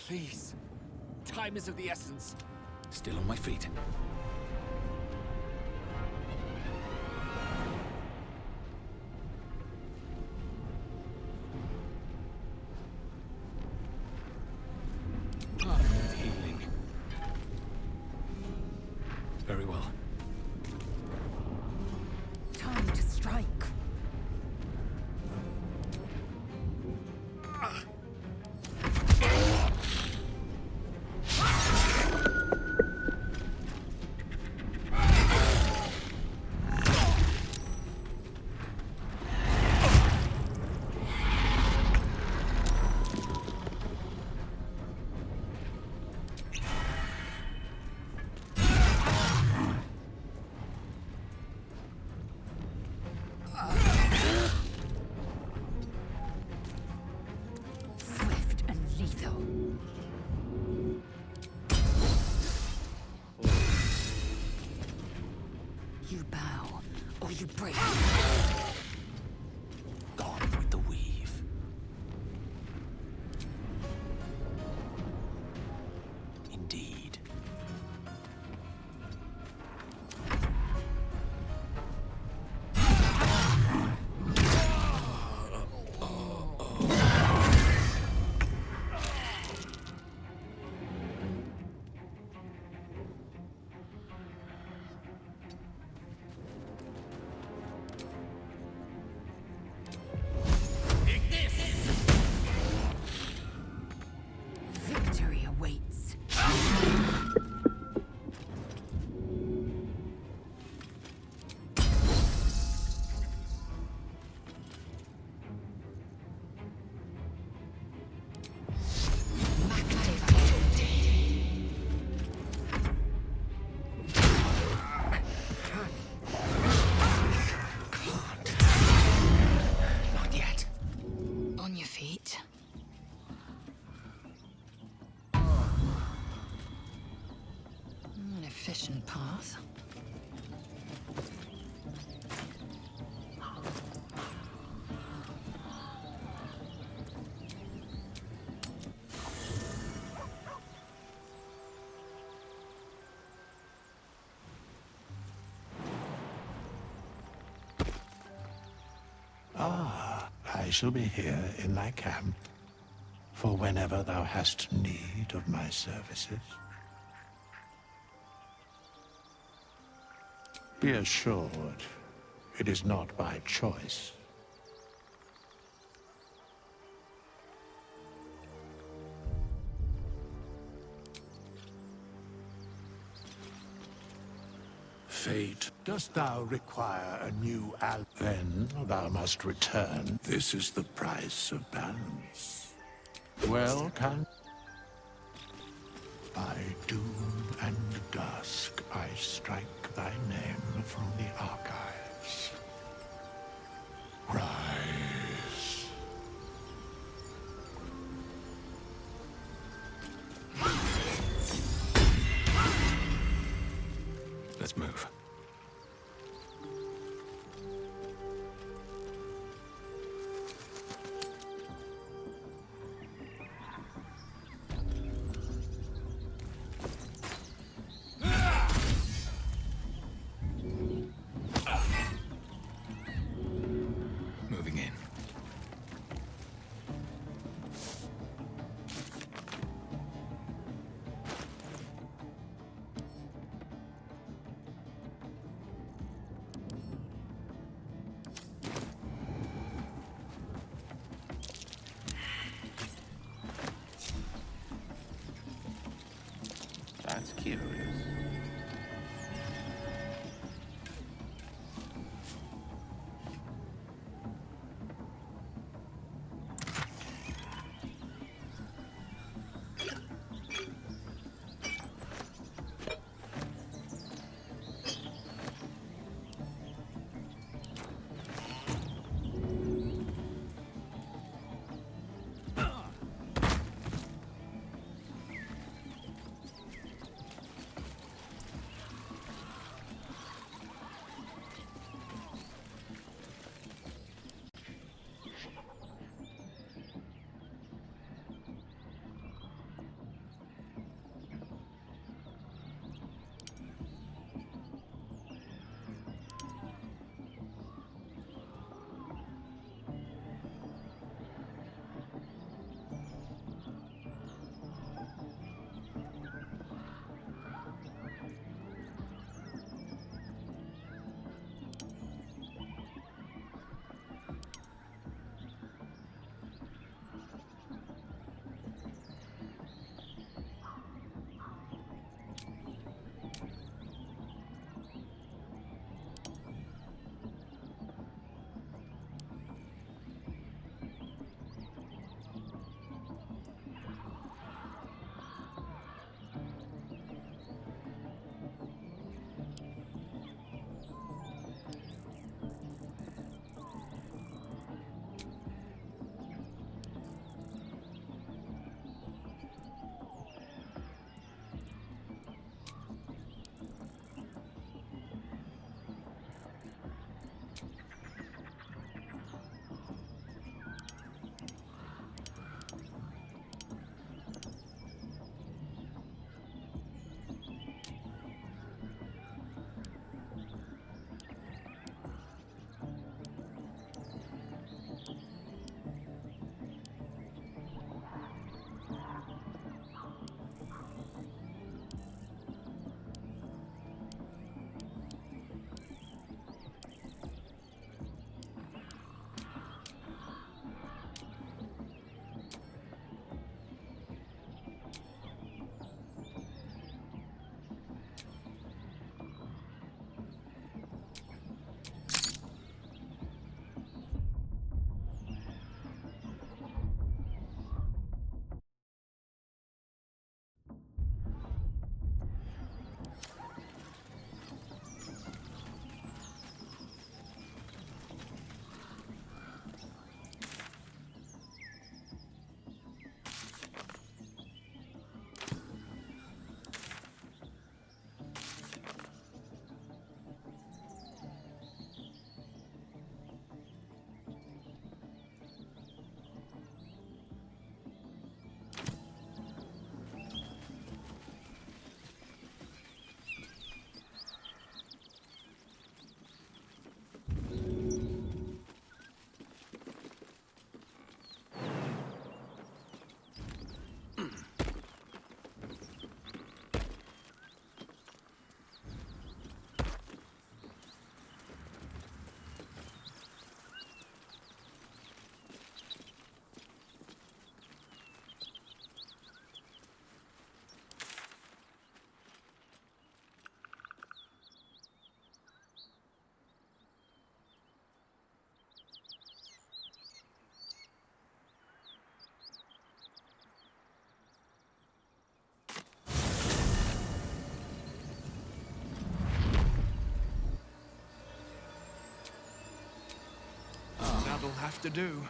Please. Time is of the essence. Still on my feet. Healing. Very well. Time to strike. Swift and lethal. You bow, or you break. Gone with the weave. Indeed. Victory awaits. Not yet. On your feet. An efficient path. Ah, I shall be here in thy camp for whenever thou hast need of my services. Be assured, it is not by choice. Fate, dost thou require a new Then thou must return. This is the price of balance. Well, can by doom and dusk I strike thy name from the archives. Rise. Let's move. Moving in. That's curious. That'll have to do.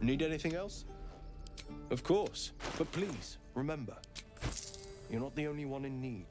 Need anything else? Of course, but please, remember, you're not the only one in need.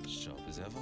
Sharp as ever.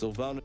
Sylvana.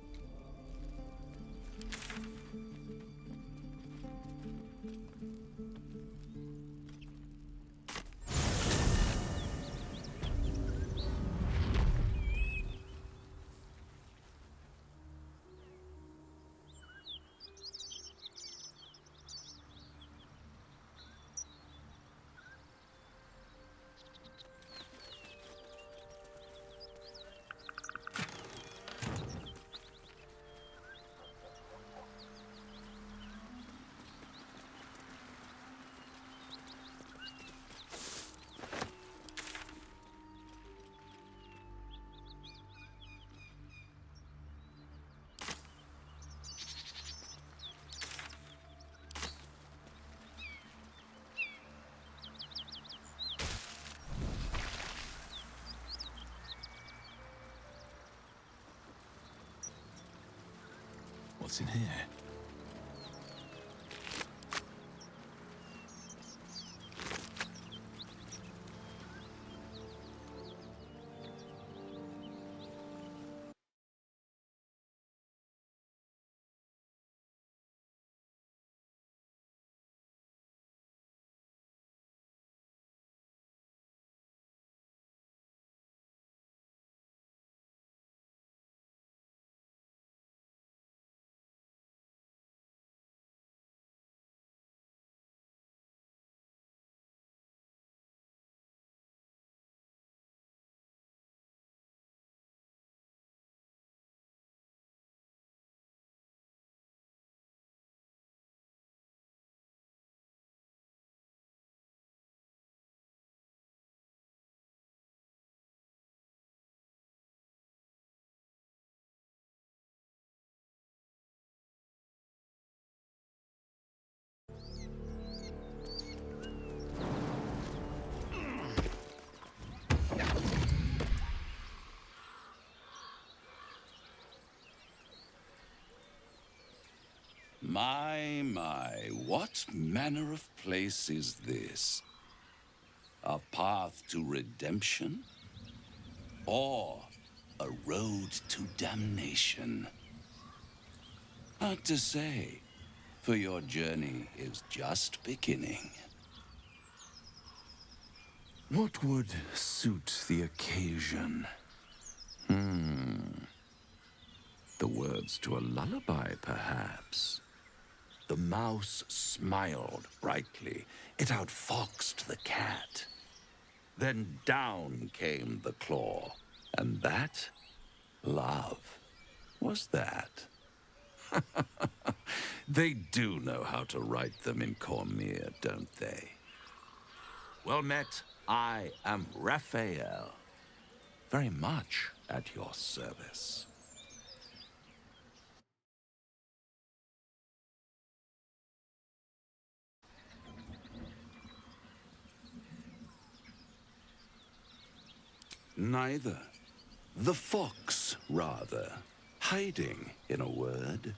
what's in here. My, what manner of place is this? A path to redemption? Or a road to damnation? Hard to say, for your journey is just beginning. What would suit the occasion? The words to a lullaby, perhaps. The mouse smiled brightly. It outfoxed the cat. Then down came the claw. And that? Love. Was that? They do know how to write them in Cormyr, don't they? Well met, I am Raphael. Very much at your service. Neither. The fox, rather. Hiding, in a word.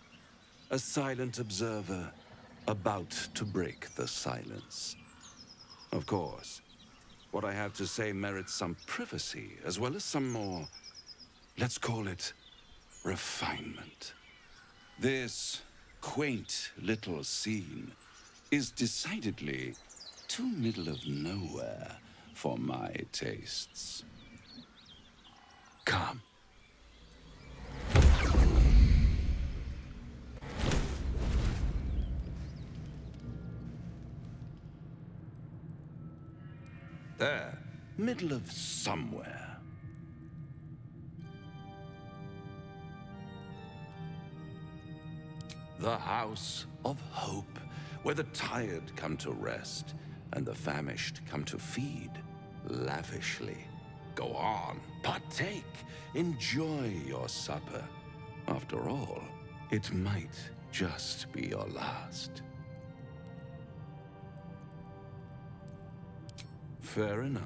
A silent observer, about to break the silence. Of course, what I have to say merits some privacy, as well as some more, let's call it, refinement. This quaint little scene is decidedly too middle of nowhere for my tastes. Come. There, middle of somewhere. The House of Hope, where the tired come to rest and the famished come to feed lavishly. Go on, partake, enjoy your supper. After all, it might just be your last. Fair enough.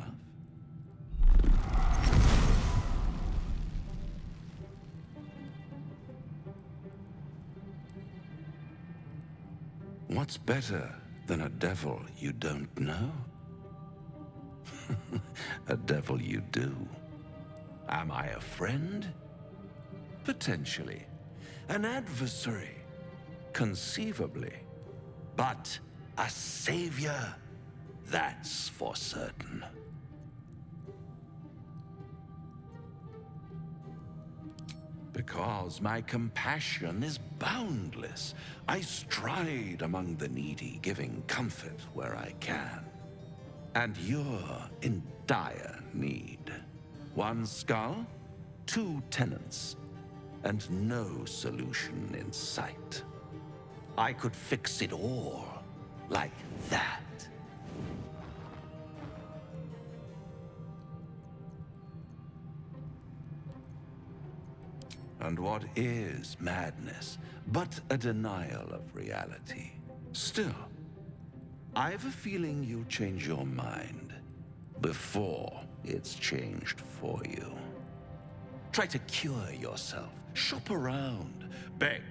What's better than a devil you don't know? A devil you do. Am I a friend? Potentially. An adversary? Conceivably. But a savior? That's for certain. Because my compassion is boundless. I stride among the needy, giving comfort where I can. And you're in dire need. One skull, 2 tenants, and no solution in sight. I could fix it all, like that. And what is madness but a denial of reality? Still, I've a feeling you'll change your mind before it's changed for you. Try to cure yourself, shop around, beg,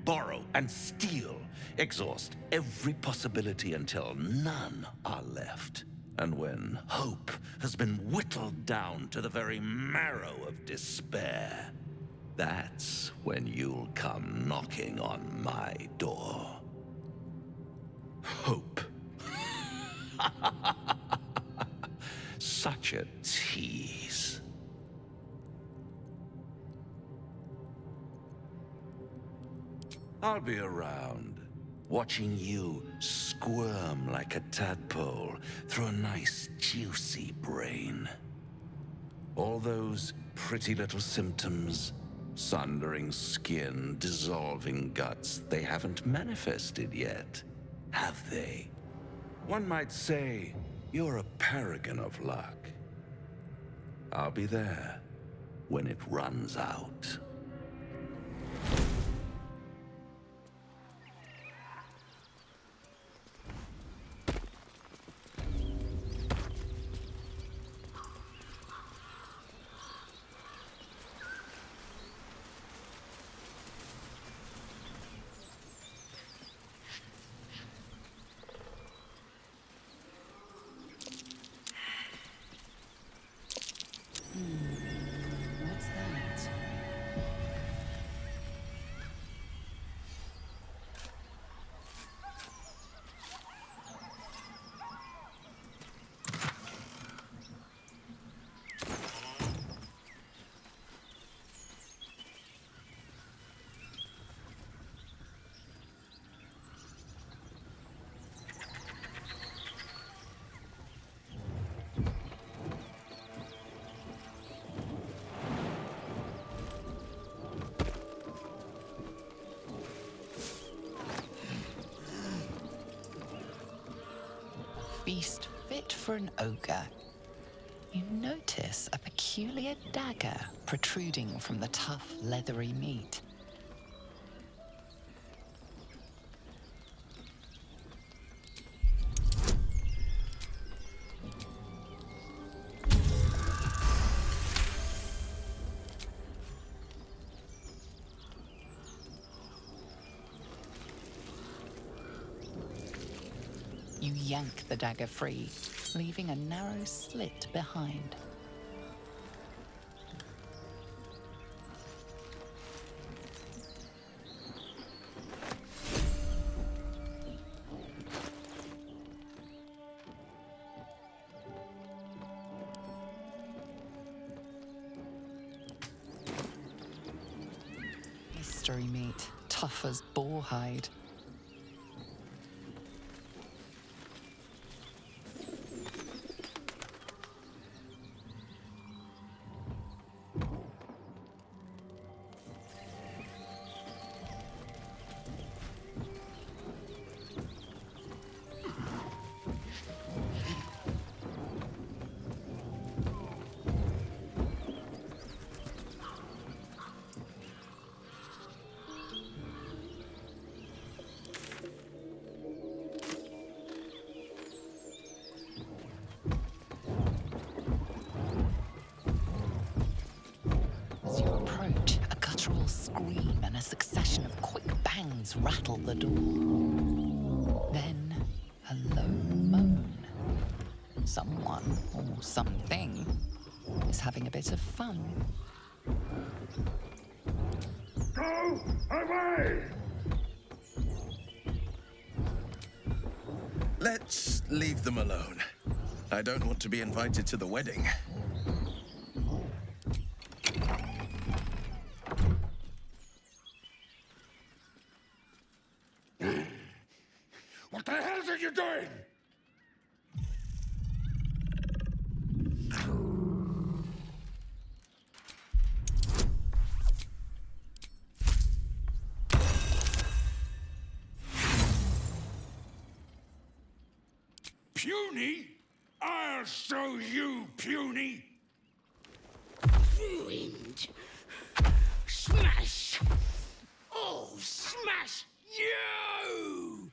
borrow, and steal. Exhaust every possibility until none are left. And when hope has been whittled down to the very marrow of despair, that's when you'll come knocking on my door. Hope. Such a tease. I'll be around, watching you squirm like a tadpole through a nice, juicy brain. All those pretty little symptoms, sundering skin, dissolving guts, they haven't manifested yet, have they? One might say you're a paragon of luck. I'll be there when it runs out. What's that? Feast fit for an ogre. You notice a peculiar dagger protruding from the tough, leathery meat. You yank the dagger free, leaving a narrow slit behind. Mystery meat, tough as boar hide. As you approach, a guttural scream and a succession of quick bangs rattle the door. Then, a low moan. Someone, or something, is having a bit of fun. Go away! Let's leave them alone. I don't want to be invited to the wedding. What the hell are you doing? Puny? I'll show you, puny! Ruined. Smash! Oh, smash you!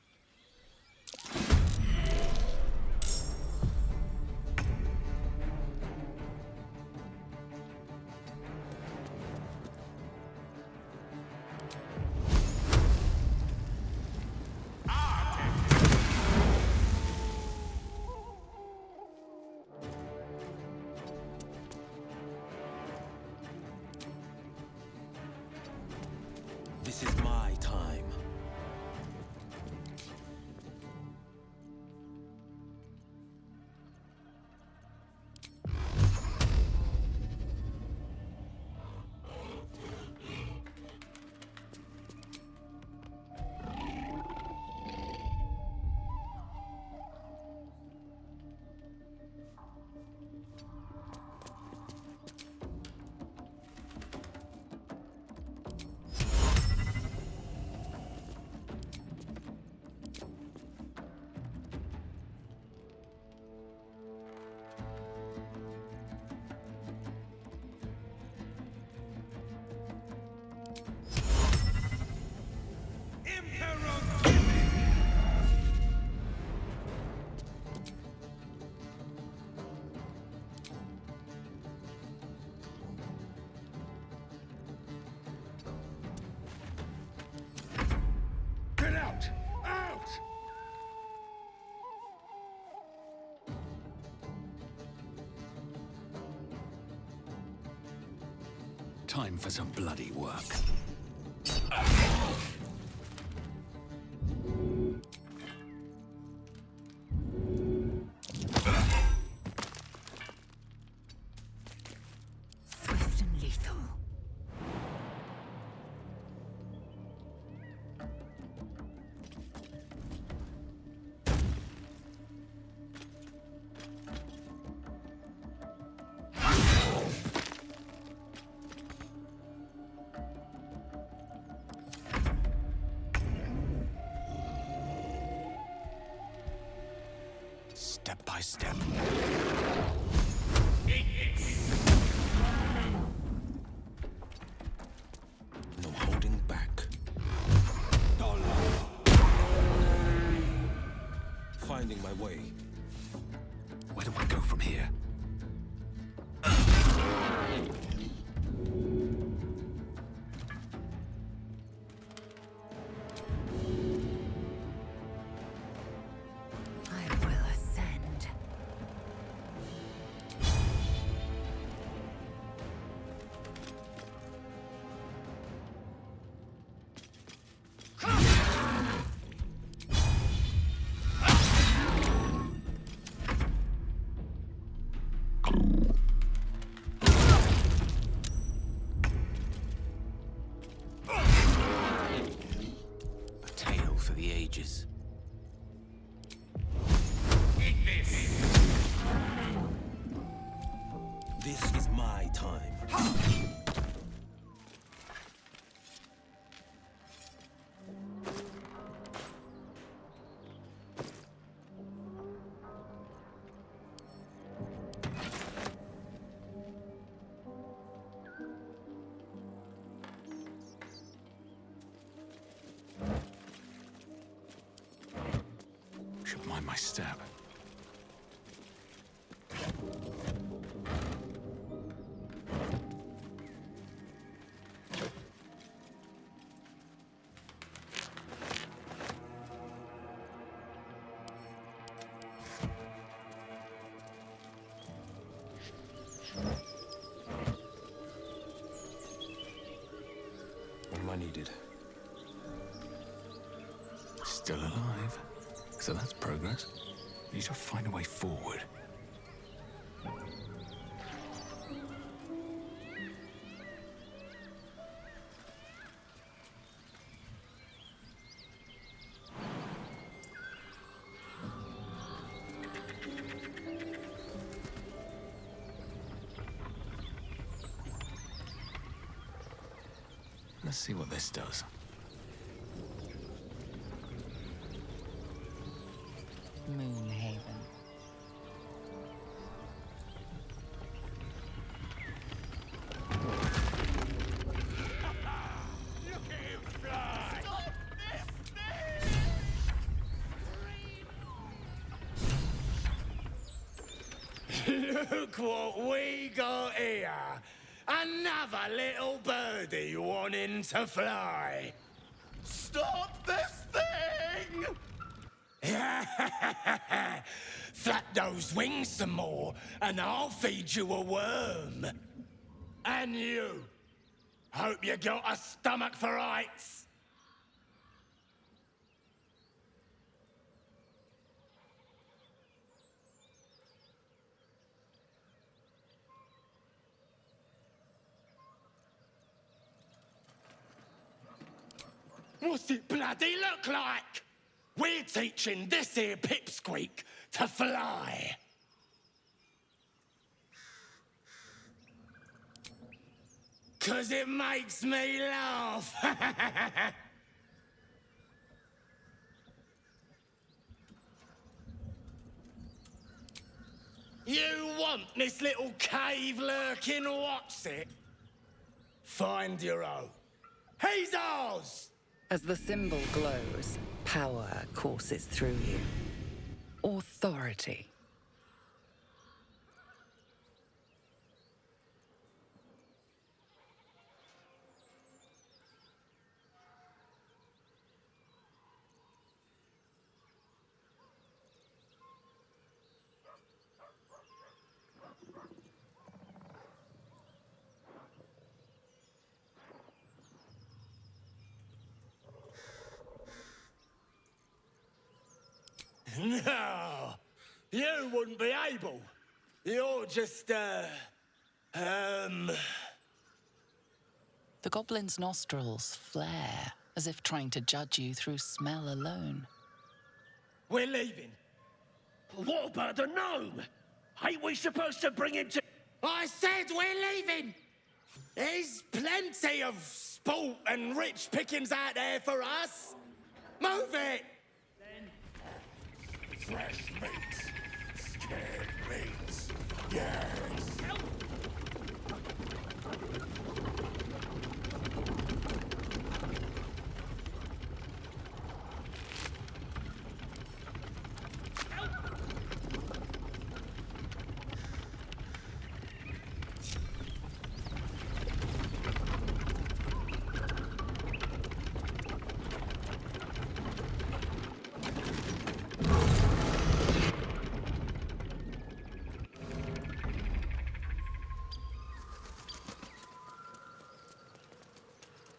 This is my time. Get out! Out! Time for some bloody work. Swift and lethal. Step by step. No holding back. Finding my way. Where do I go from here? I will ascend. A tale for the ages. This is my time. Should mind my step. What am I needed? Still alive. So that's progress. Need to find a way forward. Let's see what this does. Moonhaven. Look what we got here! Another little birdie wanting to fly! Stop this thing! Flap those wings some more, and I'll feed you a worm. And you, Hope you got a stomach for heights. What's it bloody look like? We're teaching this here pipsqueak to fly. Cause it makes me laugh. You want this little cave lurking what's it? Find your own. He's ours! As the symbol glows, power courses through you. Authority. No, you wouldn't be able. You're just, The goblin's nostrils flare, as if trying to judge you through smell alone. We're leaving. What about the gnome? Ain't we supposed to bring him to... I said we're leaving! There's plenty of sport and rich pickings out there for us. Move it! Fresh meat. Scared meat. Yes.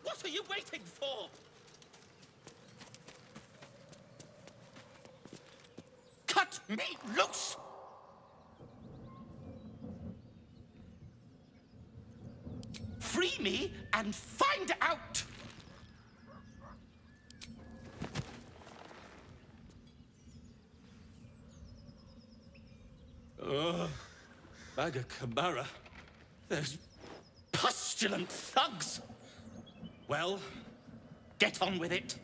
What are you waiting for? Cut me loose! Free me and find out! Bagakabara. Those pustulant thugs! Well, get on with it.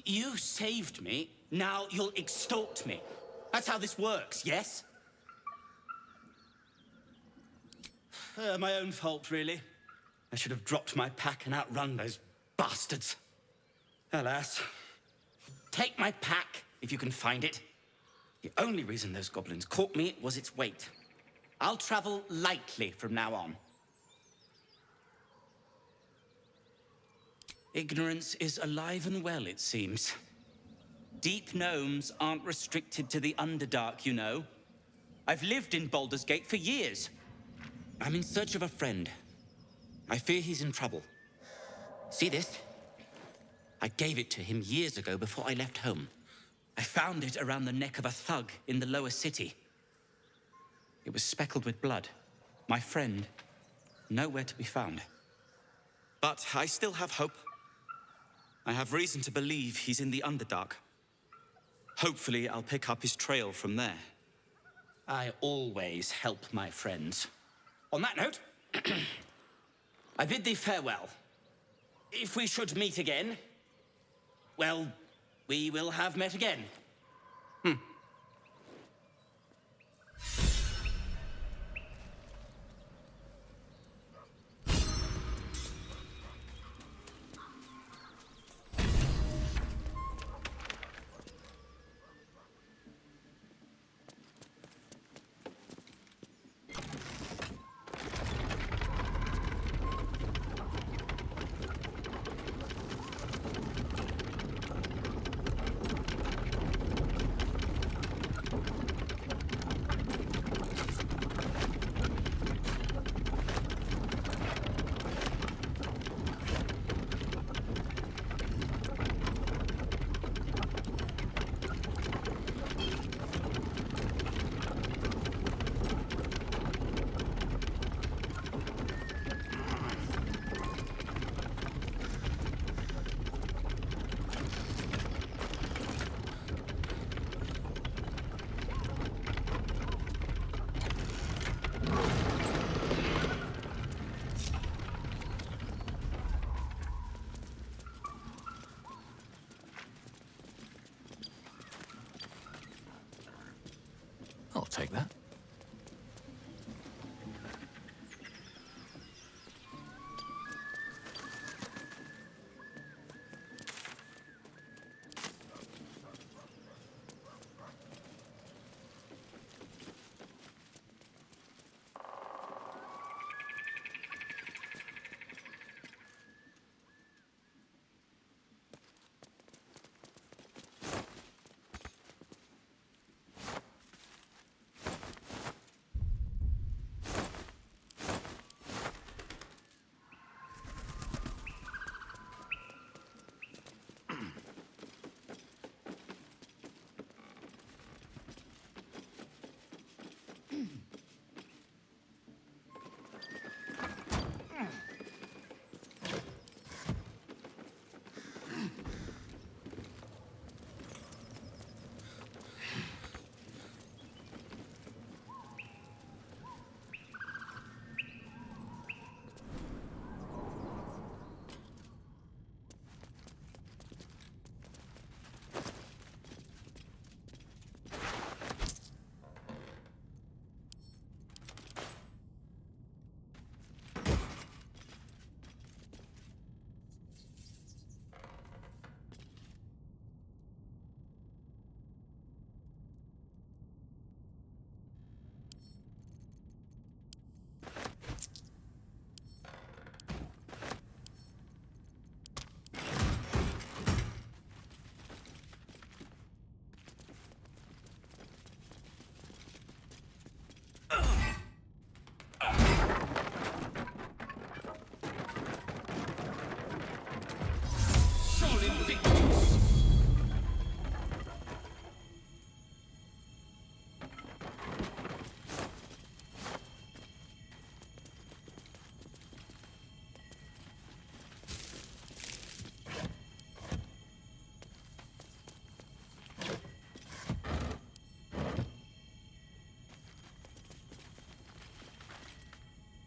You saved me, now you'll extort me. That's how this works, yes? My own fault, really. I should have dropped my pack and outrun those bastards. Alas. Take my pack, if you can find it. The only reason those goblins caught me was its weight. I'll travel lightly from now on. Ignorance is alive and well, it seems. Deep gnomes aren't restricted to the Underdark, you know. I've lived in Baldur's Gate for years. I'm in search of a friend. I fear he's in trouble. See this? I gave it to him years ago before I left home. I found it around the neck of a thug in the lower city. It was speckled with blood. My friend, nowhere to be found. But I still have hope. I have reason to believe he's in the Underdark. Hopefully, I'll pick up his trail from there. I always help my friends. On that note, I bid thee farewell. If we should meet again, well, we will have met again. take that.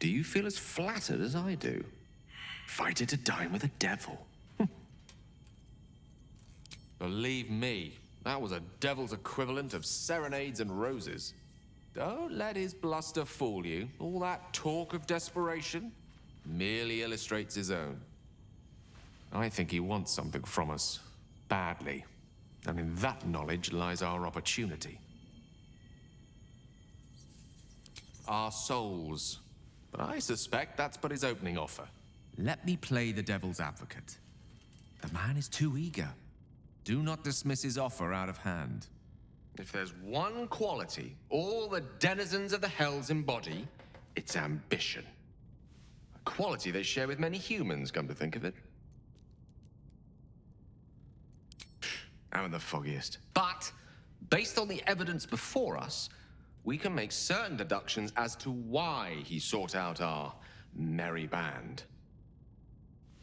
Do you feel as flattered as I do? Fighting to dine with a devil. Believe me, that was a devil's equivalent of serenades and roses. Don't let his bluster fool you. All that talk of desperation merely illustrates his own. I think he wants something from us, badly. And in that knowledge lies our opportunity. Our souls. But I suspect that's but his opening offer. Let me play the devil's advocate. The man is too eager. Do not dismiss his offer out of hand. If there's one quality all the denizens of the hells embody, it's ambition. A quality they share with many humans, come to think of it. I'm the foggiest. But, based on the evidence before us, we can make certain deductions as to why he sought out our merry band.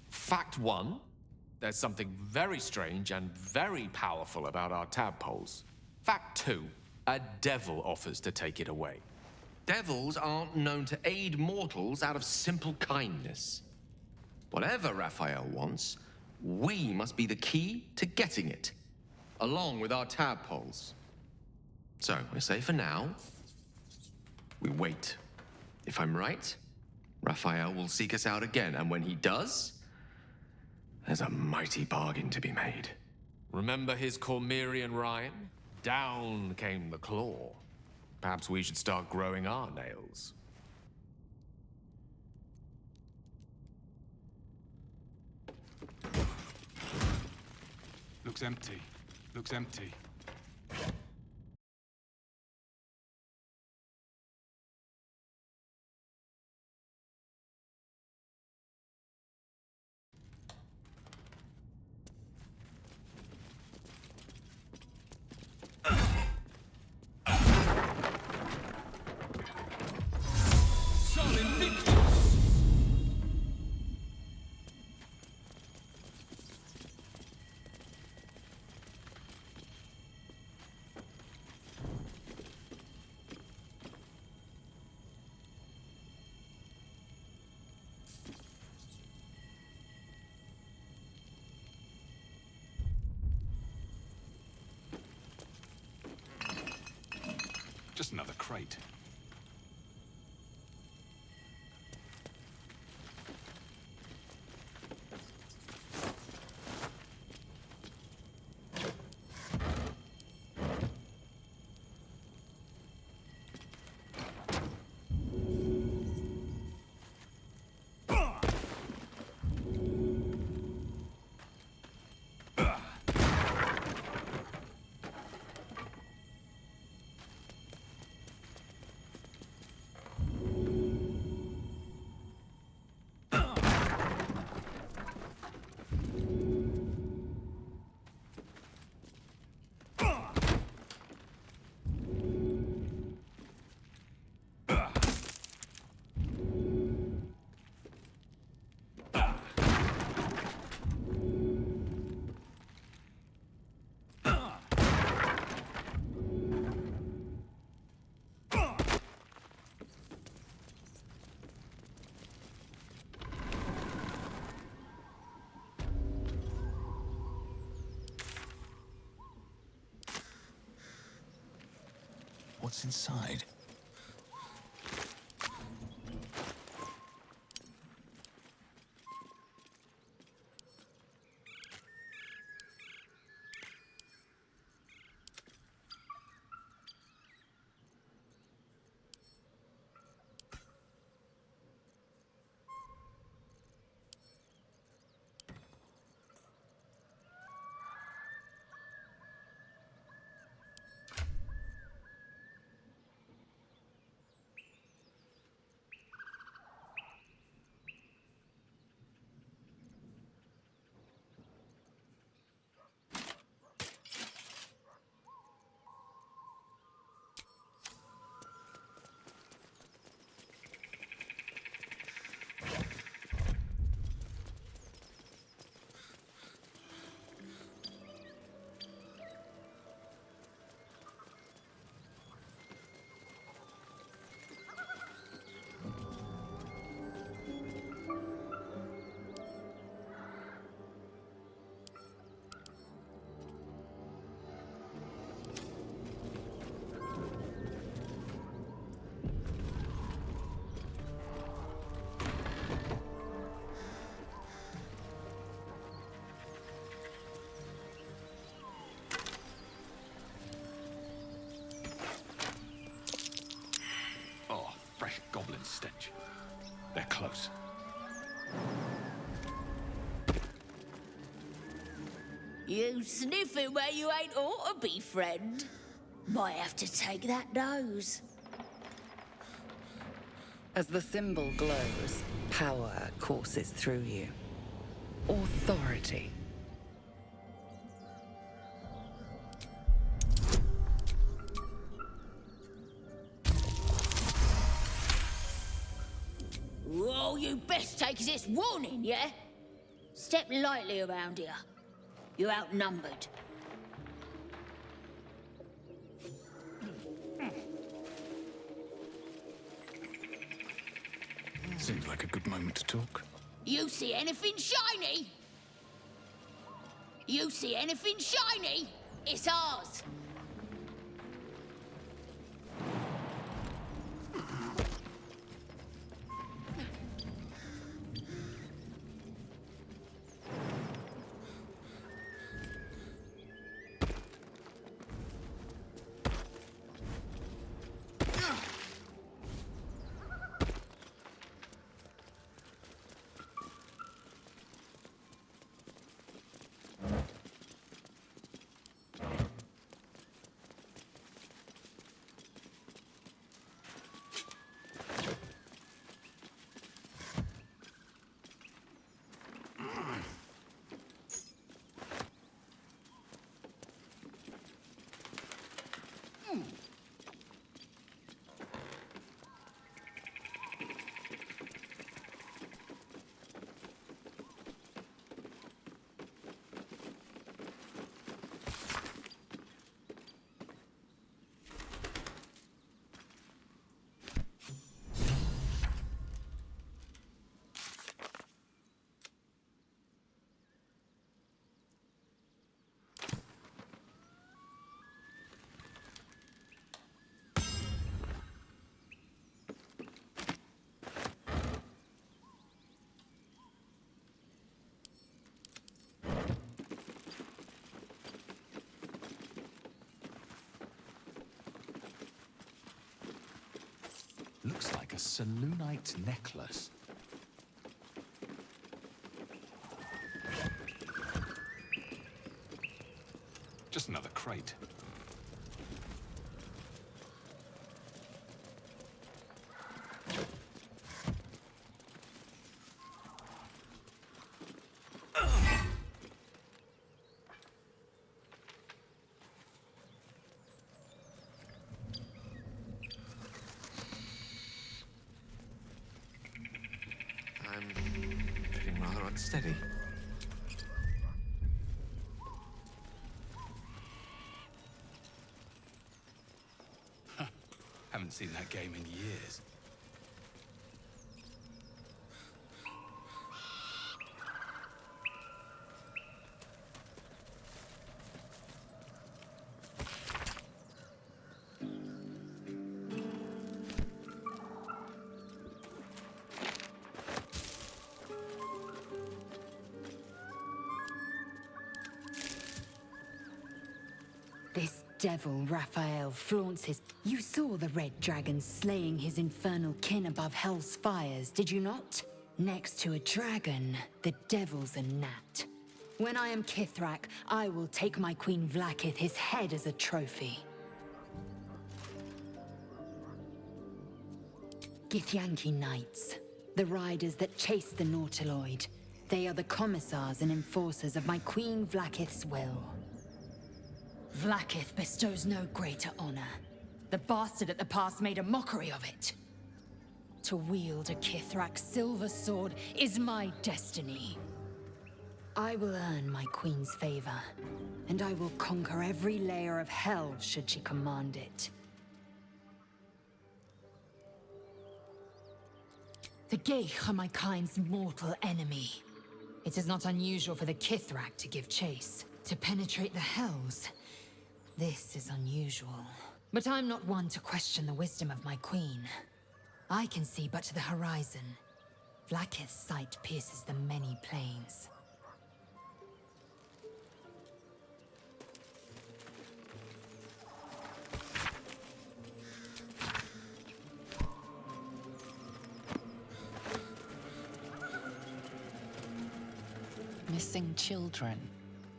Fact one, there's something very strange and very powerful about our tadpoles. Fact two, a devil offers to take it away. Devils aren't known to aid mortals out of simple kindness. Whatever Raphael wants, we must be the key to getting it, along with our tadpoles. So, I say for now, we wait. If I'm right, Raphael will seek us out again, and when he does, there's a mighty bargain to be made. Remember his Cormyrean rhyme? Down came the claw. Perhaps we should start growing our nails. Looks empty. Looks empty. Just another crate. What's inside? Fresh goblin stench. They're close. You sniffing where you ain't ought to be, friend. Might have to take that nose. As the symbol glows, power courses through you. Authority. Oh, you best take this warning, yeah? Step lightly around here. You're outnumbered. Seems like a good moment to talk. You see anything shiny? You see anything shiny? It's ours. Selûnite necklace. Just another crate. I'm feeling rather unsteady. Haven't seen that game in years. This devil, Raphael, flaunts his... You saw the red dragon slaying his infernal kin above hell's fires, did you not? Next to a dragon, the devil's a gnat. When I am Kithrak, I will take my Queen Vlaakith his head as a trophy. Githyanki Knights, the riders that chase the Nautiloid. They are the commissars and enforcers of my Queen Vlaakith's will. Vlaakith bestows no greater honor. The bastard at the pass made a mockery of it. To wield a Kithrak's silver sword is my destiny. I will earn my queen's favor, and I will conquer every layer of hell should she command it. The Geich are my kind's mortal enemy. It is not unusual for the Kithrak to give chase, to penetrate the hells. This is unusual. But I'm not one to question the wisdom of my queen. I can see but to the horizon. Vlaakith's sight pierces the many planes. Missing children.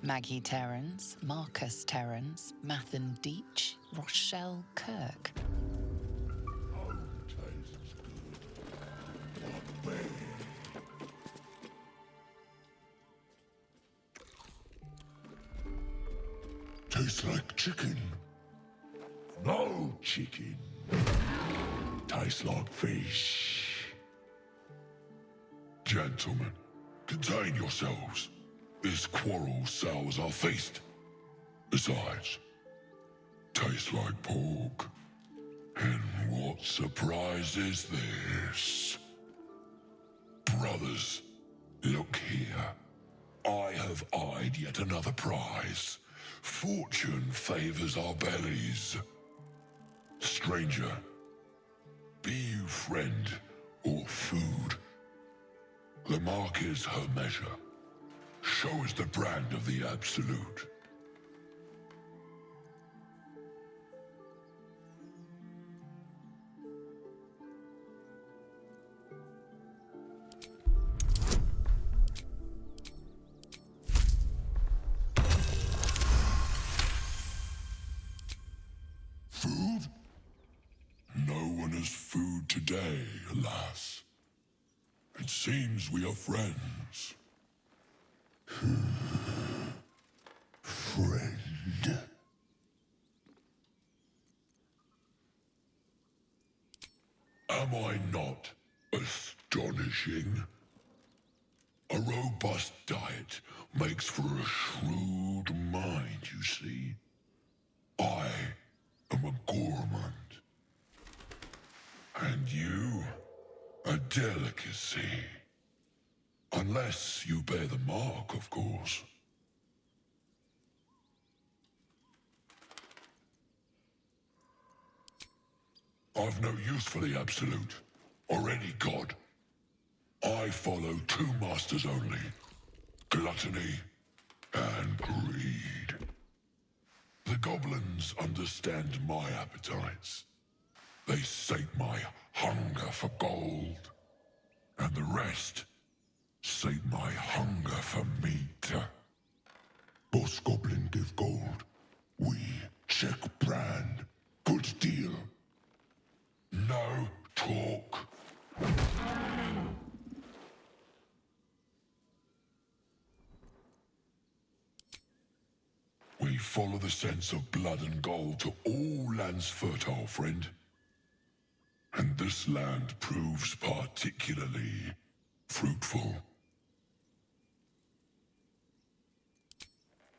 Maggie Terrans, Marcus Terrans, Mathan Deach, Rochelle Kirk. Tastes like chicken. No chicken. Tastes like fish. Gentlemen, contain yourselves. This quarrel sours our feast. Besides, tastes like pork. And what surprise is this? Brothers, look here. I have eyed yet another prize. Fortune favors our bellies. Stranger, be you friend or food. The mark is her measure. Show us the brand of the Absolute. Food? No one has food today, alas. It seems we are friends. Friend. Am I not astonishing? A robust diet makes for a shrewd mind, you see. I am a gourmand. And you, a delicacy. Unless you bear the mark, of course. I've no use for the Absolute, or any god. I follow two masters only, gluttony and greed. The goblins understand my appetites. They sate my hunger for gold. And the rest sate my hunger for meat. Boss Goblin give gold. We check brand. Good deal. No talk. We follow the sense of blood and gold to all lands fertile, friend. And this land proves particularly fruitful.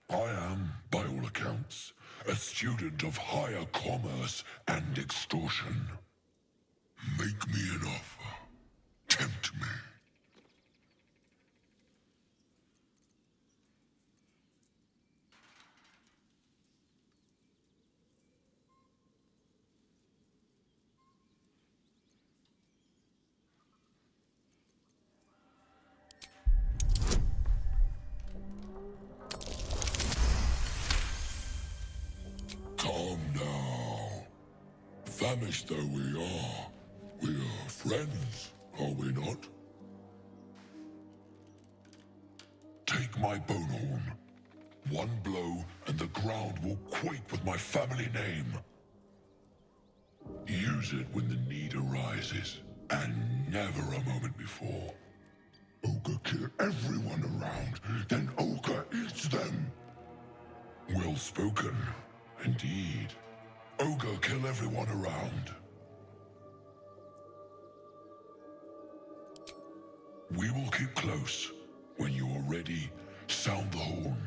I am, by all accounts, a student of higher commerce and extortion. Make me an offer. Tempt me. Come now. Famished though we are friends, are we not? Take my bone horn. One blow and the ground will quake with my family name. Use it when the need arises, and never a moment before. Ogre kill everyone around, then Ogre eats them. Well spoken, indeed. Ogre kill everyone around. We will keep close. When you are ready, sound the horn.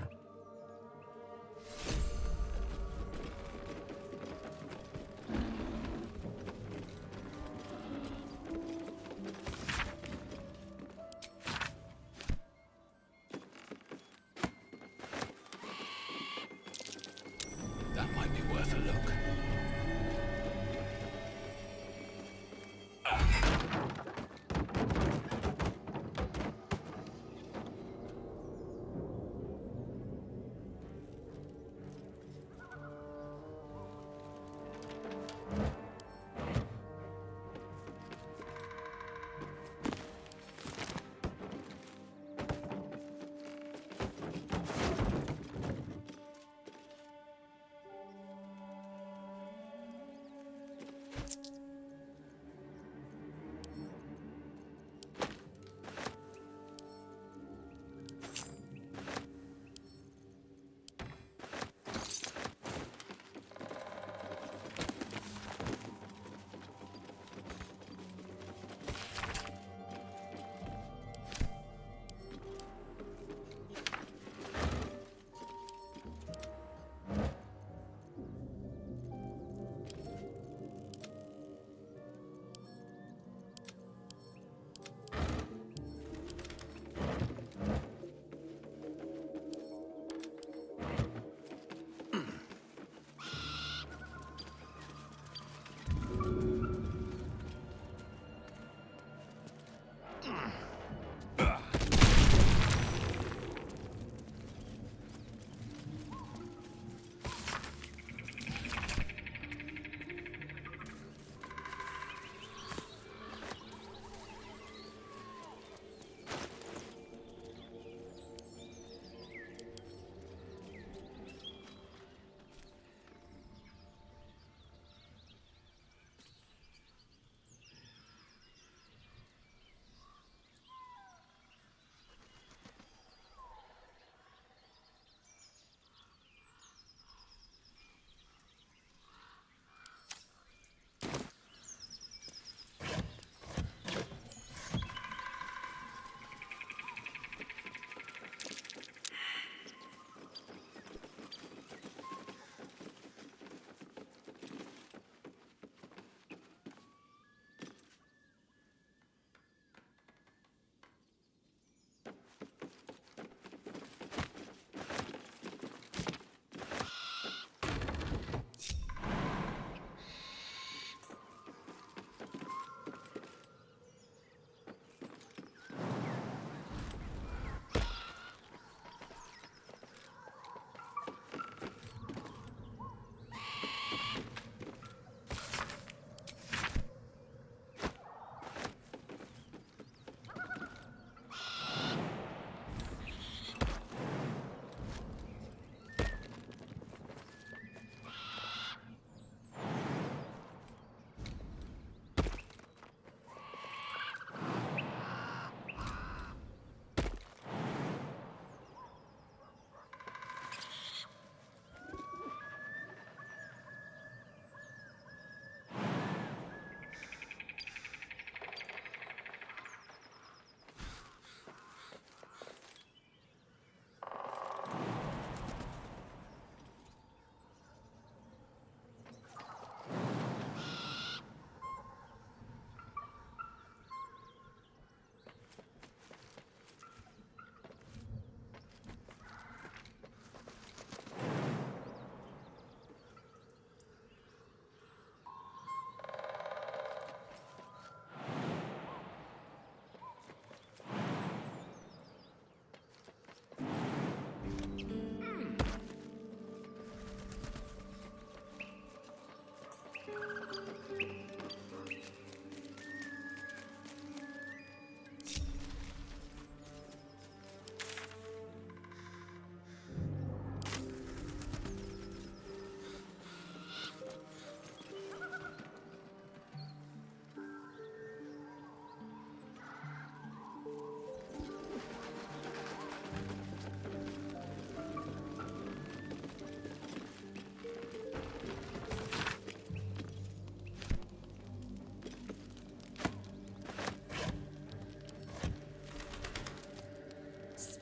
That might be worth a look.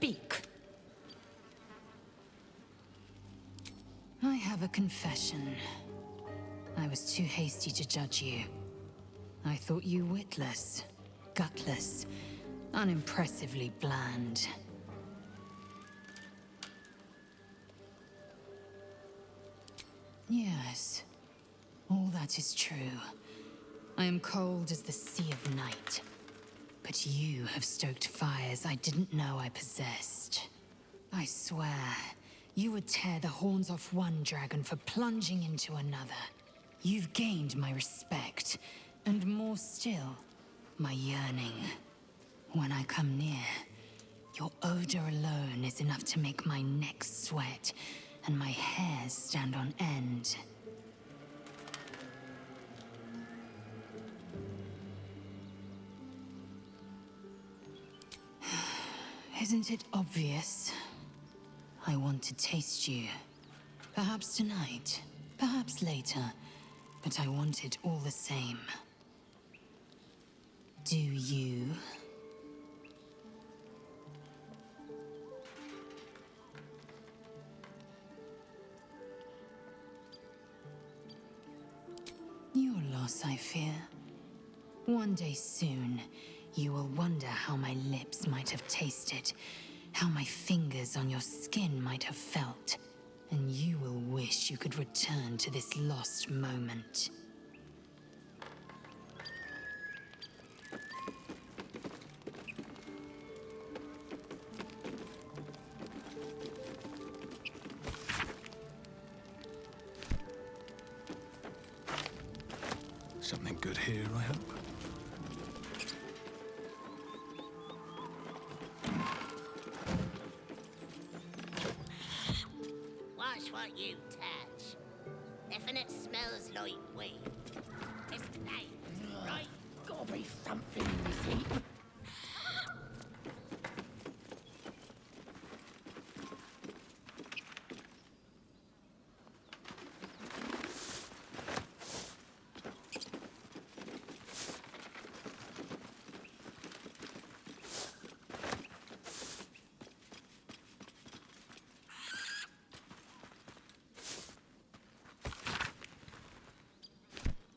speak. I have a confession. I was too hasty to judge you. I thought you witless, gutless, unimpressively bland. Yes, all that is true. I am cold as the sea of night. But you have stoked fires I didn't know I possessed. I swear, you would tear the horns off one dragon for plunging into another. You've gained my respect, and more still, my yearning. When I come near, your odor alone is enough to make my neck sweat and my hairs stand on end. Isn't it obvious? I want to taste you. Perhaps tonight, perhaps later, but I want it all the same. Do you? Your loss, I fear. One day soon, you will wonder how my lips might have tasted, how my fingers on your skin might have felt, and you will wish you could return to this lost moment. Something good here, I hope. Watch what you touch. If it smells like weed, it's nice, right? Gotta be something in this heap.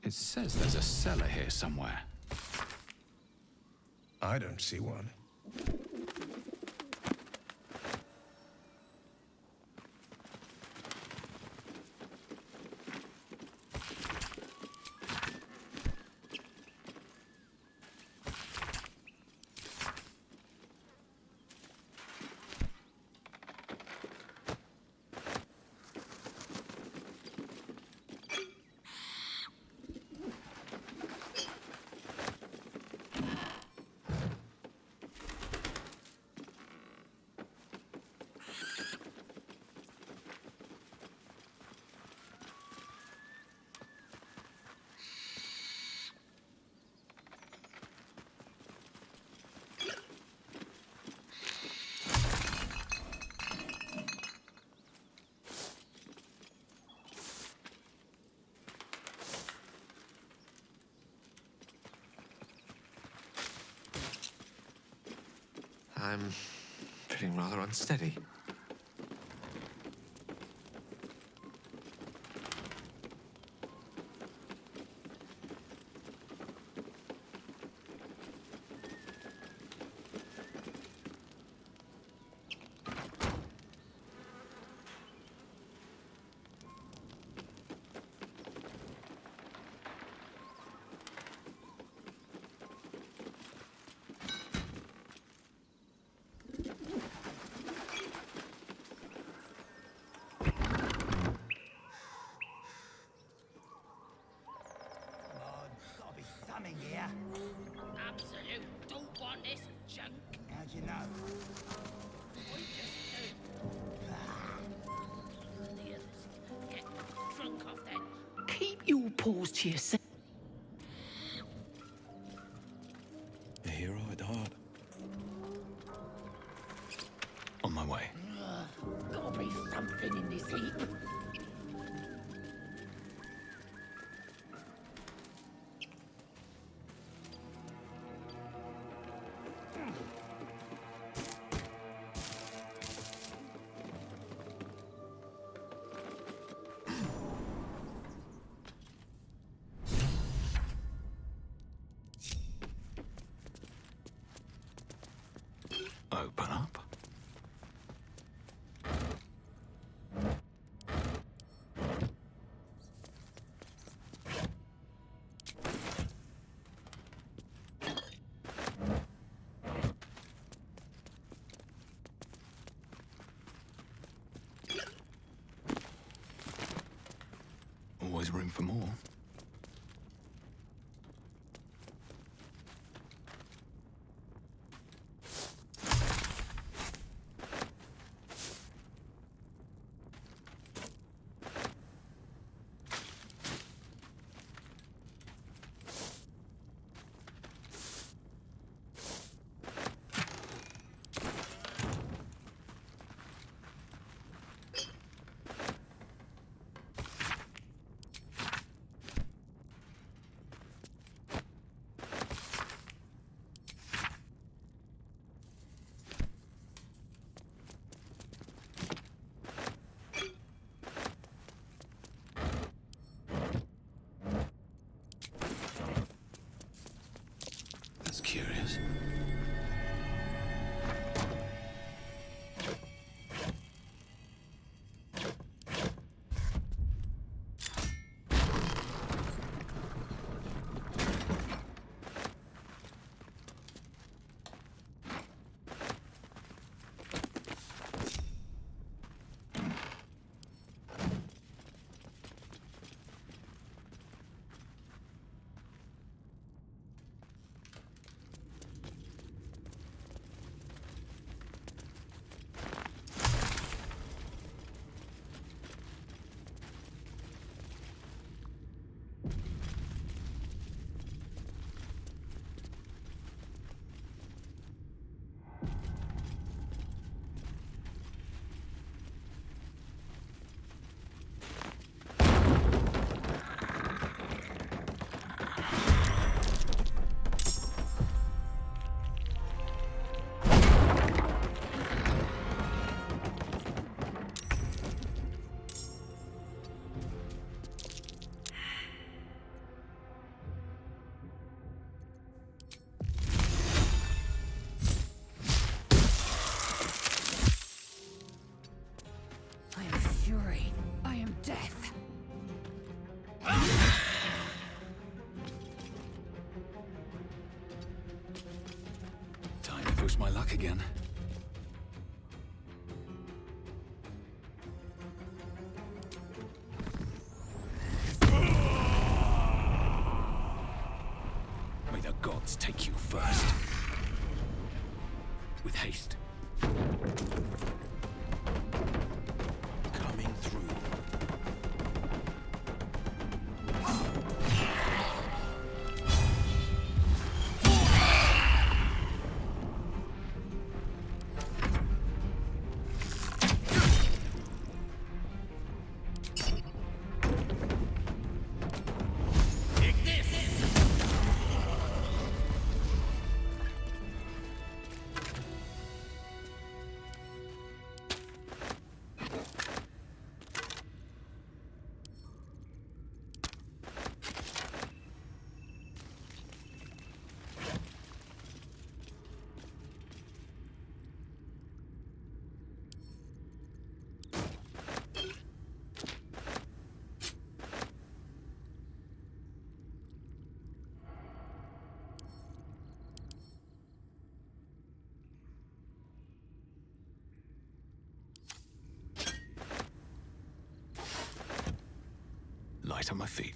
It says there's a cellar here somewhere. I don't see one. I'm feeling rather unsteady. Absolute don't want this junk. How'd you know? I just do. The others get drunk off then. Keep your paws to yourself. A hero at heart. On my way. Gotta be something in this heap. Open up. Always room for more. That's curious. I am fury. I am death. Time to push my luck again. May the gods take you first. With haste. Coming through. Light on my feet.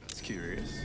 That's curious.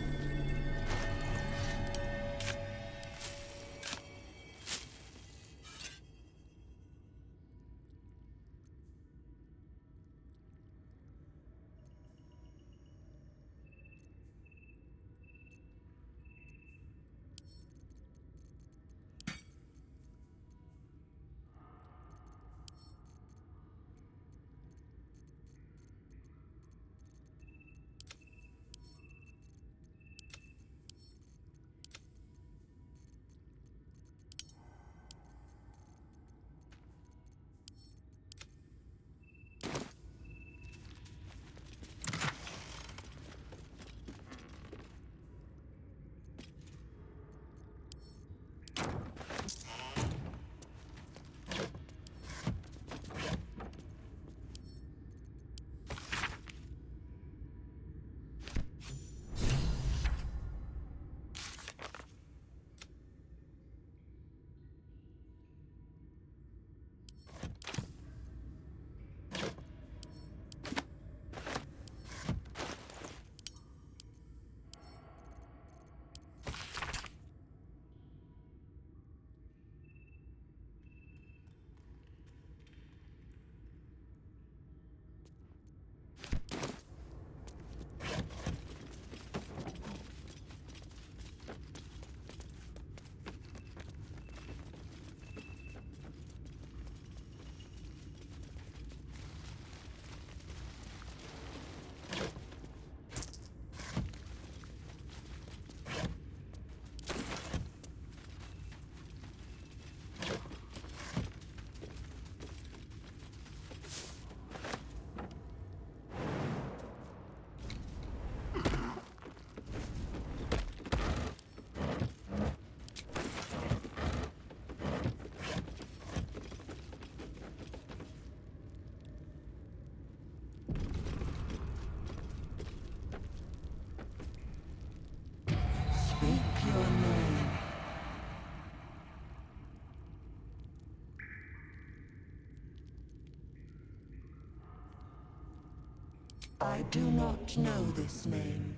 I do not know this name.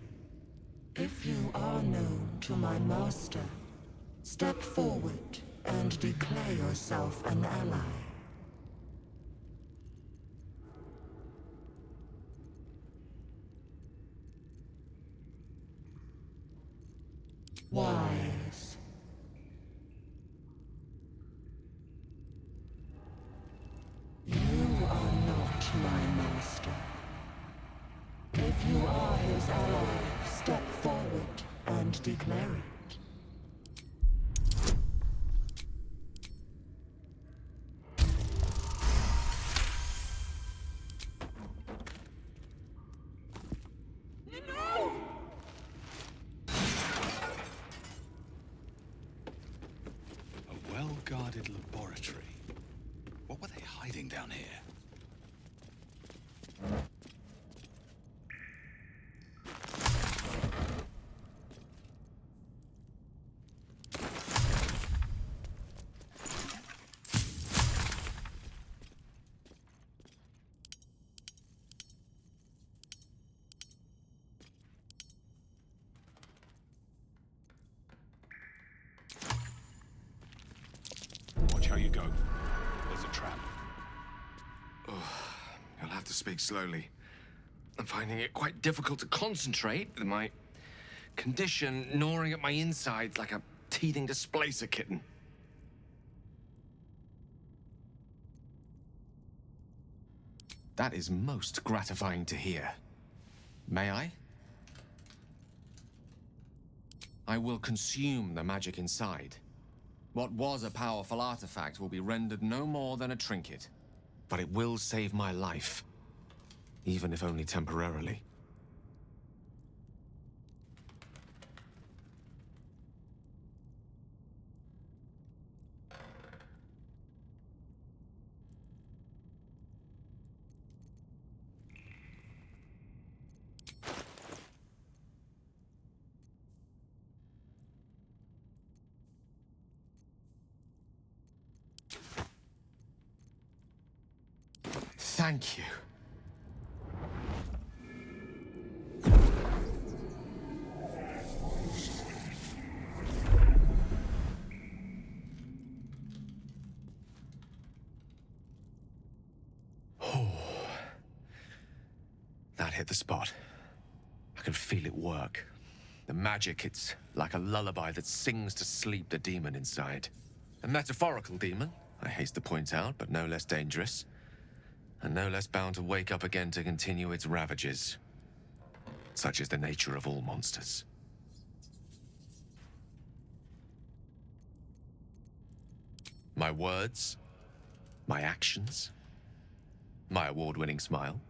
If you are known to my master, step forward and declare yourself an ally. Wise. You are not my master. If you are his ally, step forward and declare it. A well-guarded laboratory. What were they hiding down here? Watch how you go. There's a trap. You'll have to speak slowly. I'm finding it quite difficult to concentrate with my condition gnawing at my insides like a teething displacer kitten. That is most gratifying to hear. May I? I will consume the magic inside. What was a powerful artifact will be rendered no more than a trinket. But it will save my life, even if only temporarily. Thank you. That hit the spot. I can feel it work. The magic, it's like a lullaby that sings to sleep the demon inside. A metaphorical demon, I haste to point out, but no less dangerous. And no less bound to wake up again to continue its ravages. Such is the nature of all monsters. My words, my actions, my award-winning smile.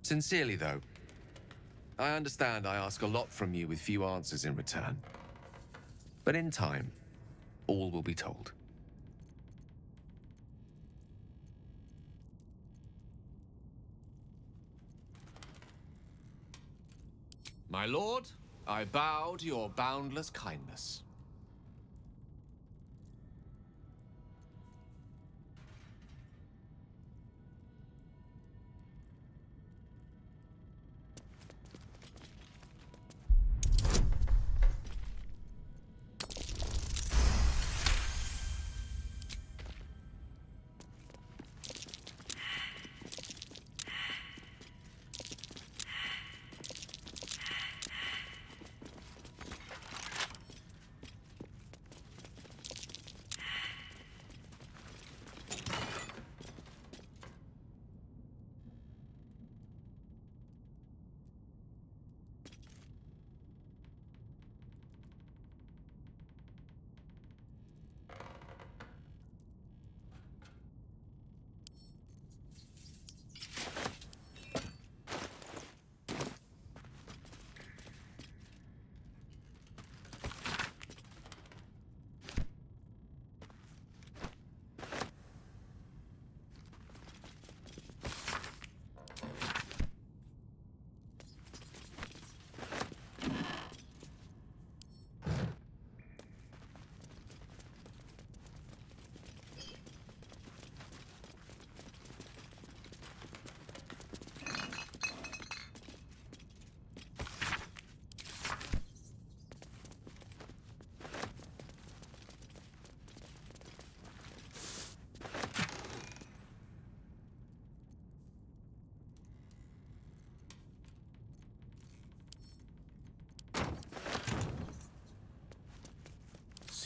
Sincerely, though, I understand I ask a lot from you with few answers in return. But in time, all will be told. My lord, I bow to your boundless kindness.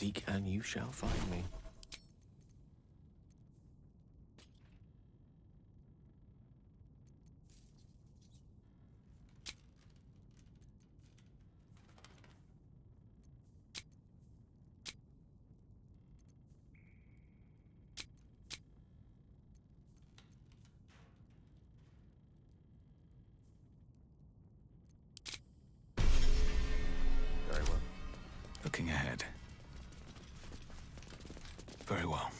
Seek and you shall find me. Very well. Looking ahead. Very well.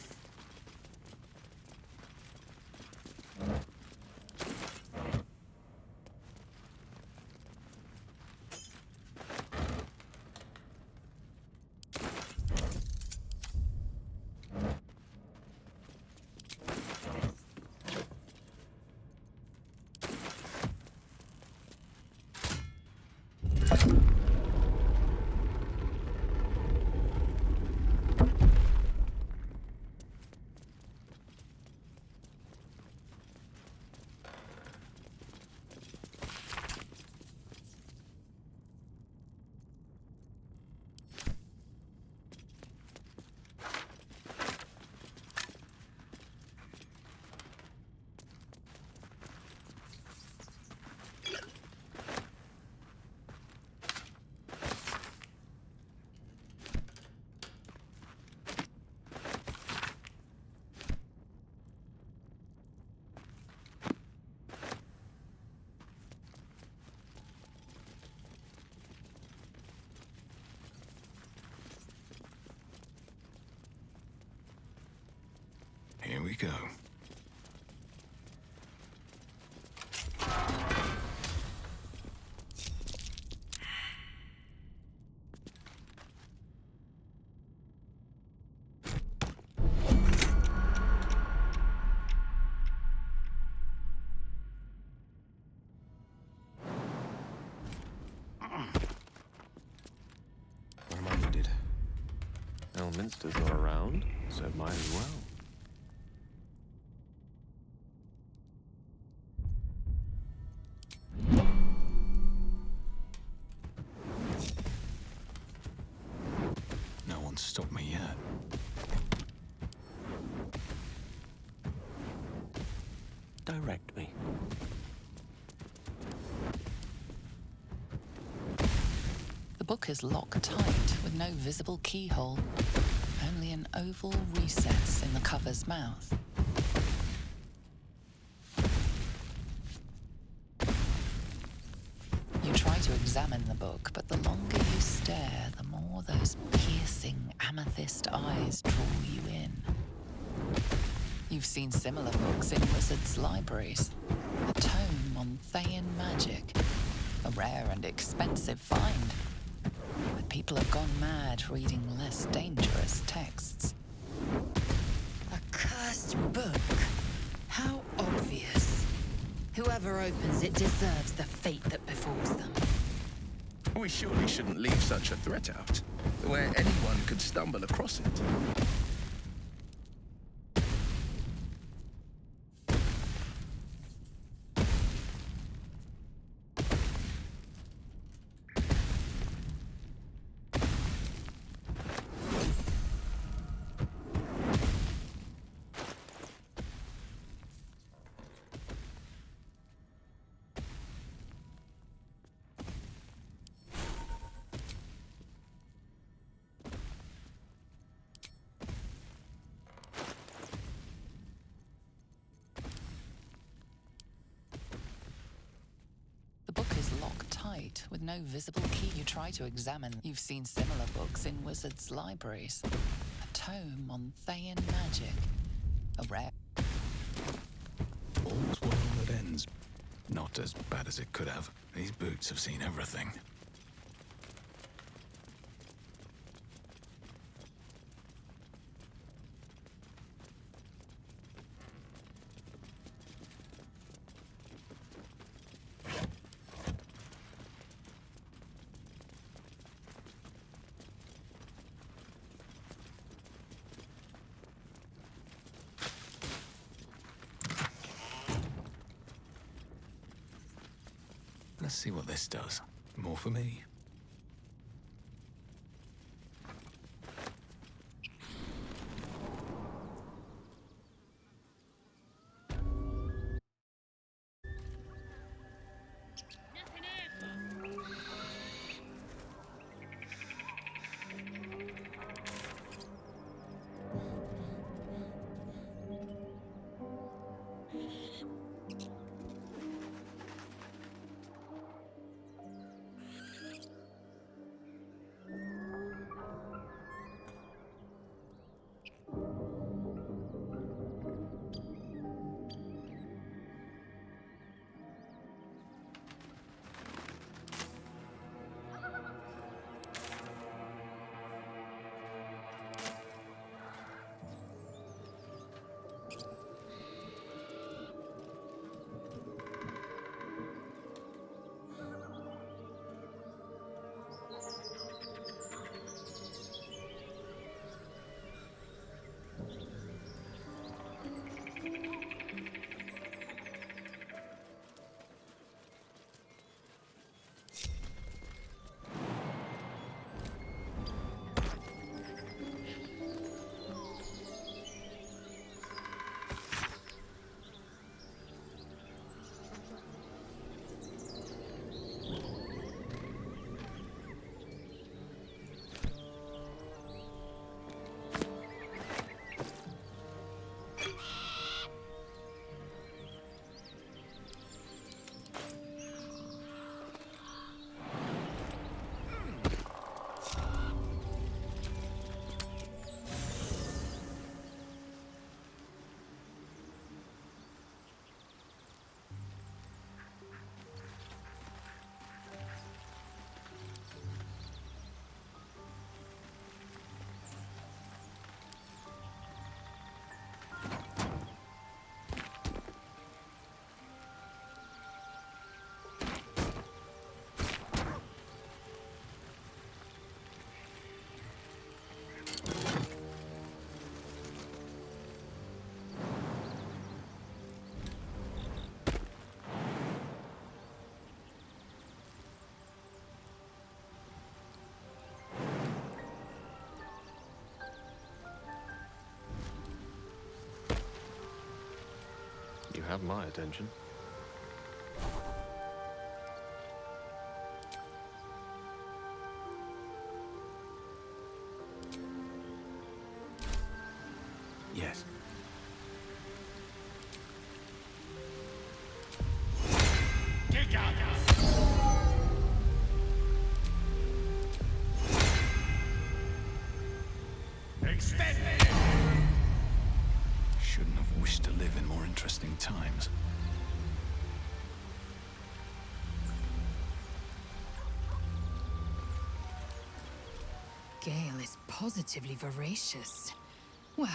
Here we go. Where am I needed? Elminster's not around, so might as well. No one's stopped me yet. Direct me. The book is locked tight with no visible keyhole, only an oval recess in the cover's mouth. You try to examine the book, but the longer you stare, the more those piercing amethyst eyes draw you in. You've seen similar books in wizards' libraries. A tome on Thayan magic, a rare and expensive find. But people have gone mad reading less dangerous texts. A cursed book. How obvious. Whoever opens it deserves the fate that befalls them. We surely shouldn't leave such a threat out, where anyone could stumble across it. With no visible key, you try to examine. You've seen similar books in wizards' libraries. A tome on Thayan magic. A rare... All's well that ends. Not as bad as it could have. These boots have seen everything. Let's see what this does. More for me. have my attention. Yes. Shouldn't have wished to live in more interesting times. Gale is positively voracious. Well,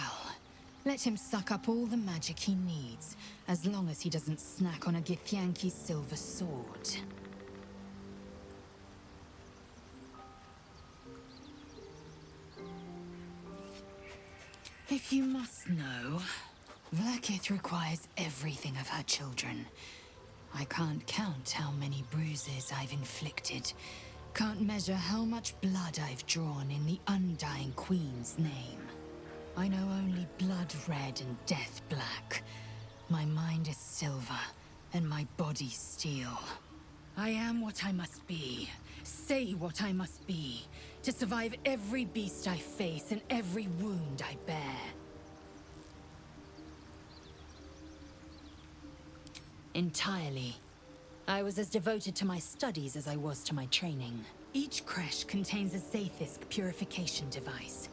let him suck up all the magic he needs, as long as he doesn't snack on a Githyanki's silver sword. If you must know, Vlaakith requires everything of her children. I can't count how many bruises I've inflicted. Can't measure how much blood I've drawn in the Undying Queen's name. I know only blood red and death black. My mind is silver, and my body steel. I am what I must be, say what I must be, to survive every beast I face and every wound I bear. Entirely. I was as devoted to my studies as I was to my training. Each creche contains a Zaithisk purification device.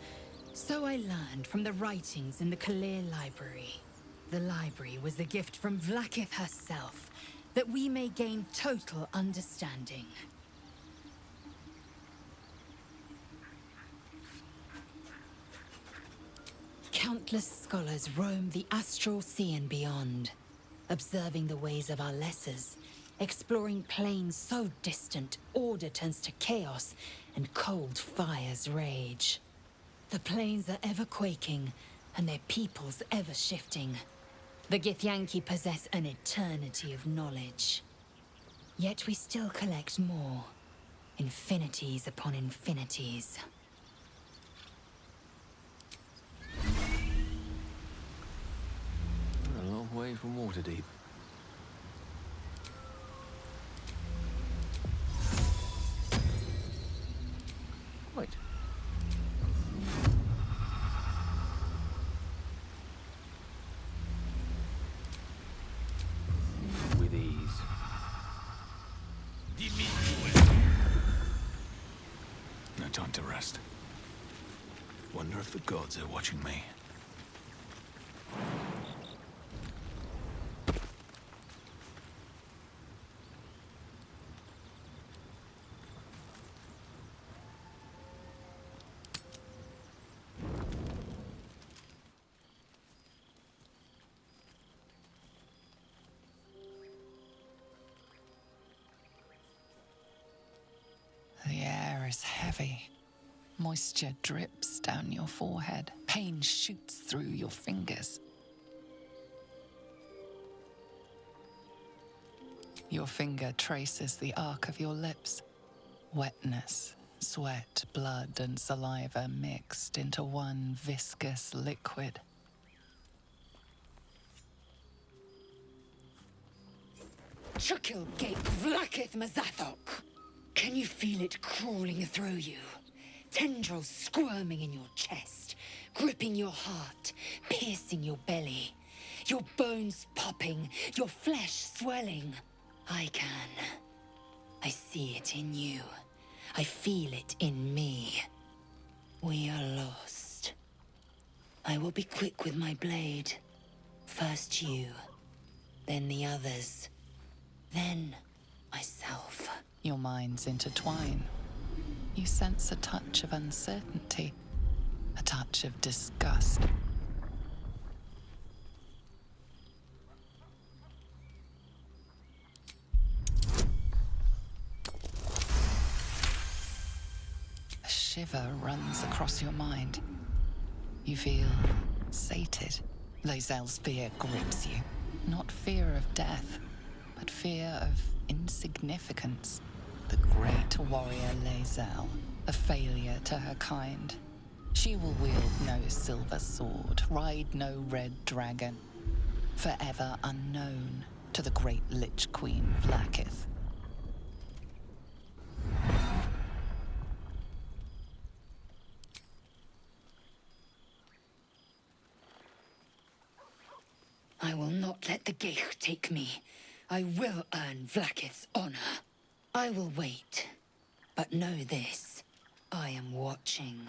So I learned from the writings in the Kalir Library. The library was a gift from Vlaakith herself, that we may gain total understanding. Countless scholars roam the astral sea and beyond, observing the ways of our lessers, exploring planes so distant, order turns to chaos, and cold fires rage. The planes are ever quaking, and their peoples ever shifting. The Githyanki possess an eternity of knowledge. Yet we still collect more. Infinities upon infinities. A long way from Waterdeep. Wait. With ease. No time to rest. Wonder if the gods are watching me. The air is heavy. Moisture drips down your forehead. Pain shoots through your fingers. Your finger traces the arc of your lips. Wetness, sweat, blood, and saliva mixed into one viscous liquid. Chukil Gate Vlaakith Mazathok! Can you feel it crawling through you? Tendrils squirming in your chest, gripping your heart, piercing your belly. Your bones popping, your flesh swelling. I can. I see it in you. I feel it in me. We are lost. I will be quick with my blade. First you, then the others, then myself. Your minds intertwine. You sense a touch of uncertainty, a touch of disgust. A shiver runs across your mind. You feel sated. Lae'zel's fear grips you. Not fear of death, but fear of insignificance. The great warrior Lae'zel, a failure to her kind. She will wield no silver sword, ride no red dragon. forever unknown to the great Lich Queen Vlaakith. I will not let the Geich take me. I will earn Vlaakith's honor. I will wait. But know this, I am watching.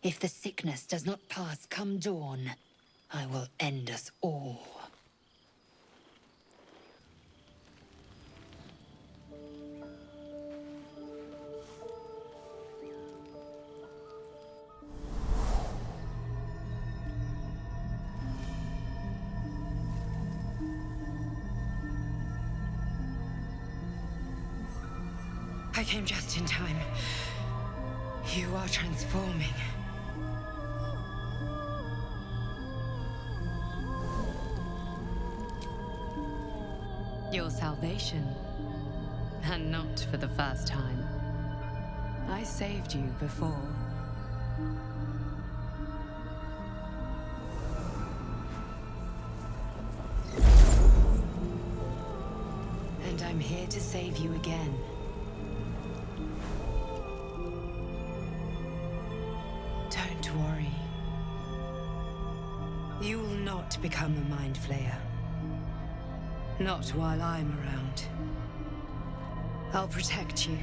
If the sickness does not pass come dawn, I will end us all. I came just in time. You are transforming. Your salvation. And not for the first time. I saved you before. And I'm here to save you again. Don't worry. You will not become a Mind Flayer. Not while I'm around. I'll protect you.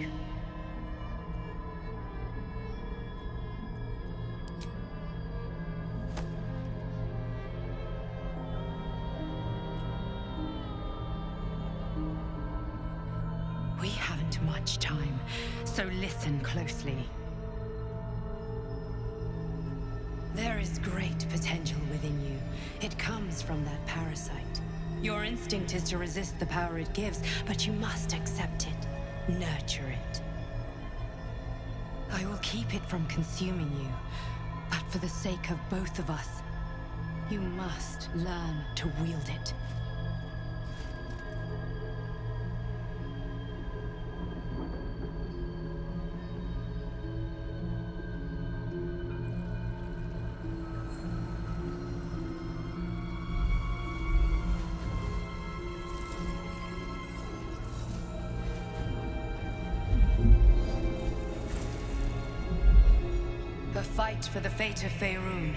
We haven't much time, so listen closely. There is great potential within you. It comes from that parasite. Your instinct is to resist the power it gives, but you must accept it, nurture it. I will keep it from consuming you, but for the sake of both of us, you must learn to wield it. A fight for the fate of Faerun.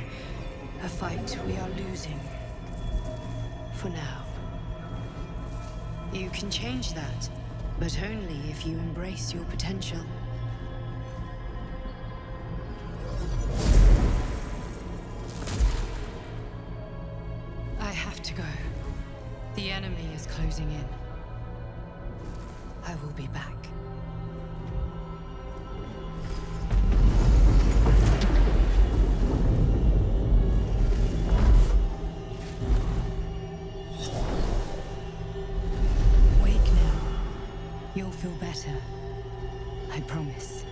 A fight we are losing. For now. You can change that, but only if you embrace your potential. I have to go. The enemy is closing in. I will be back. You'll feel better. I promise.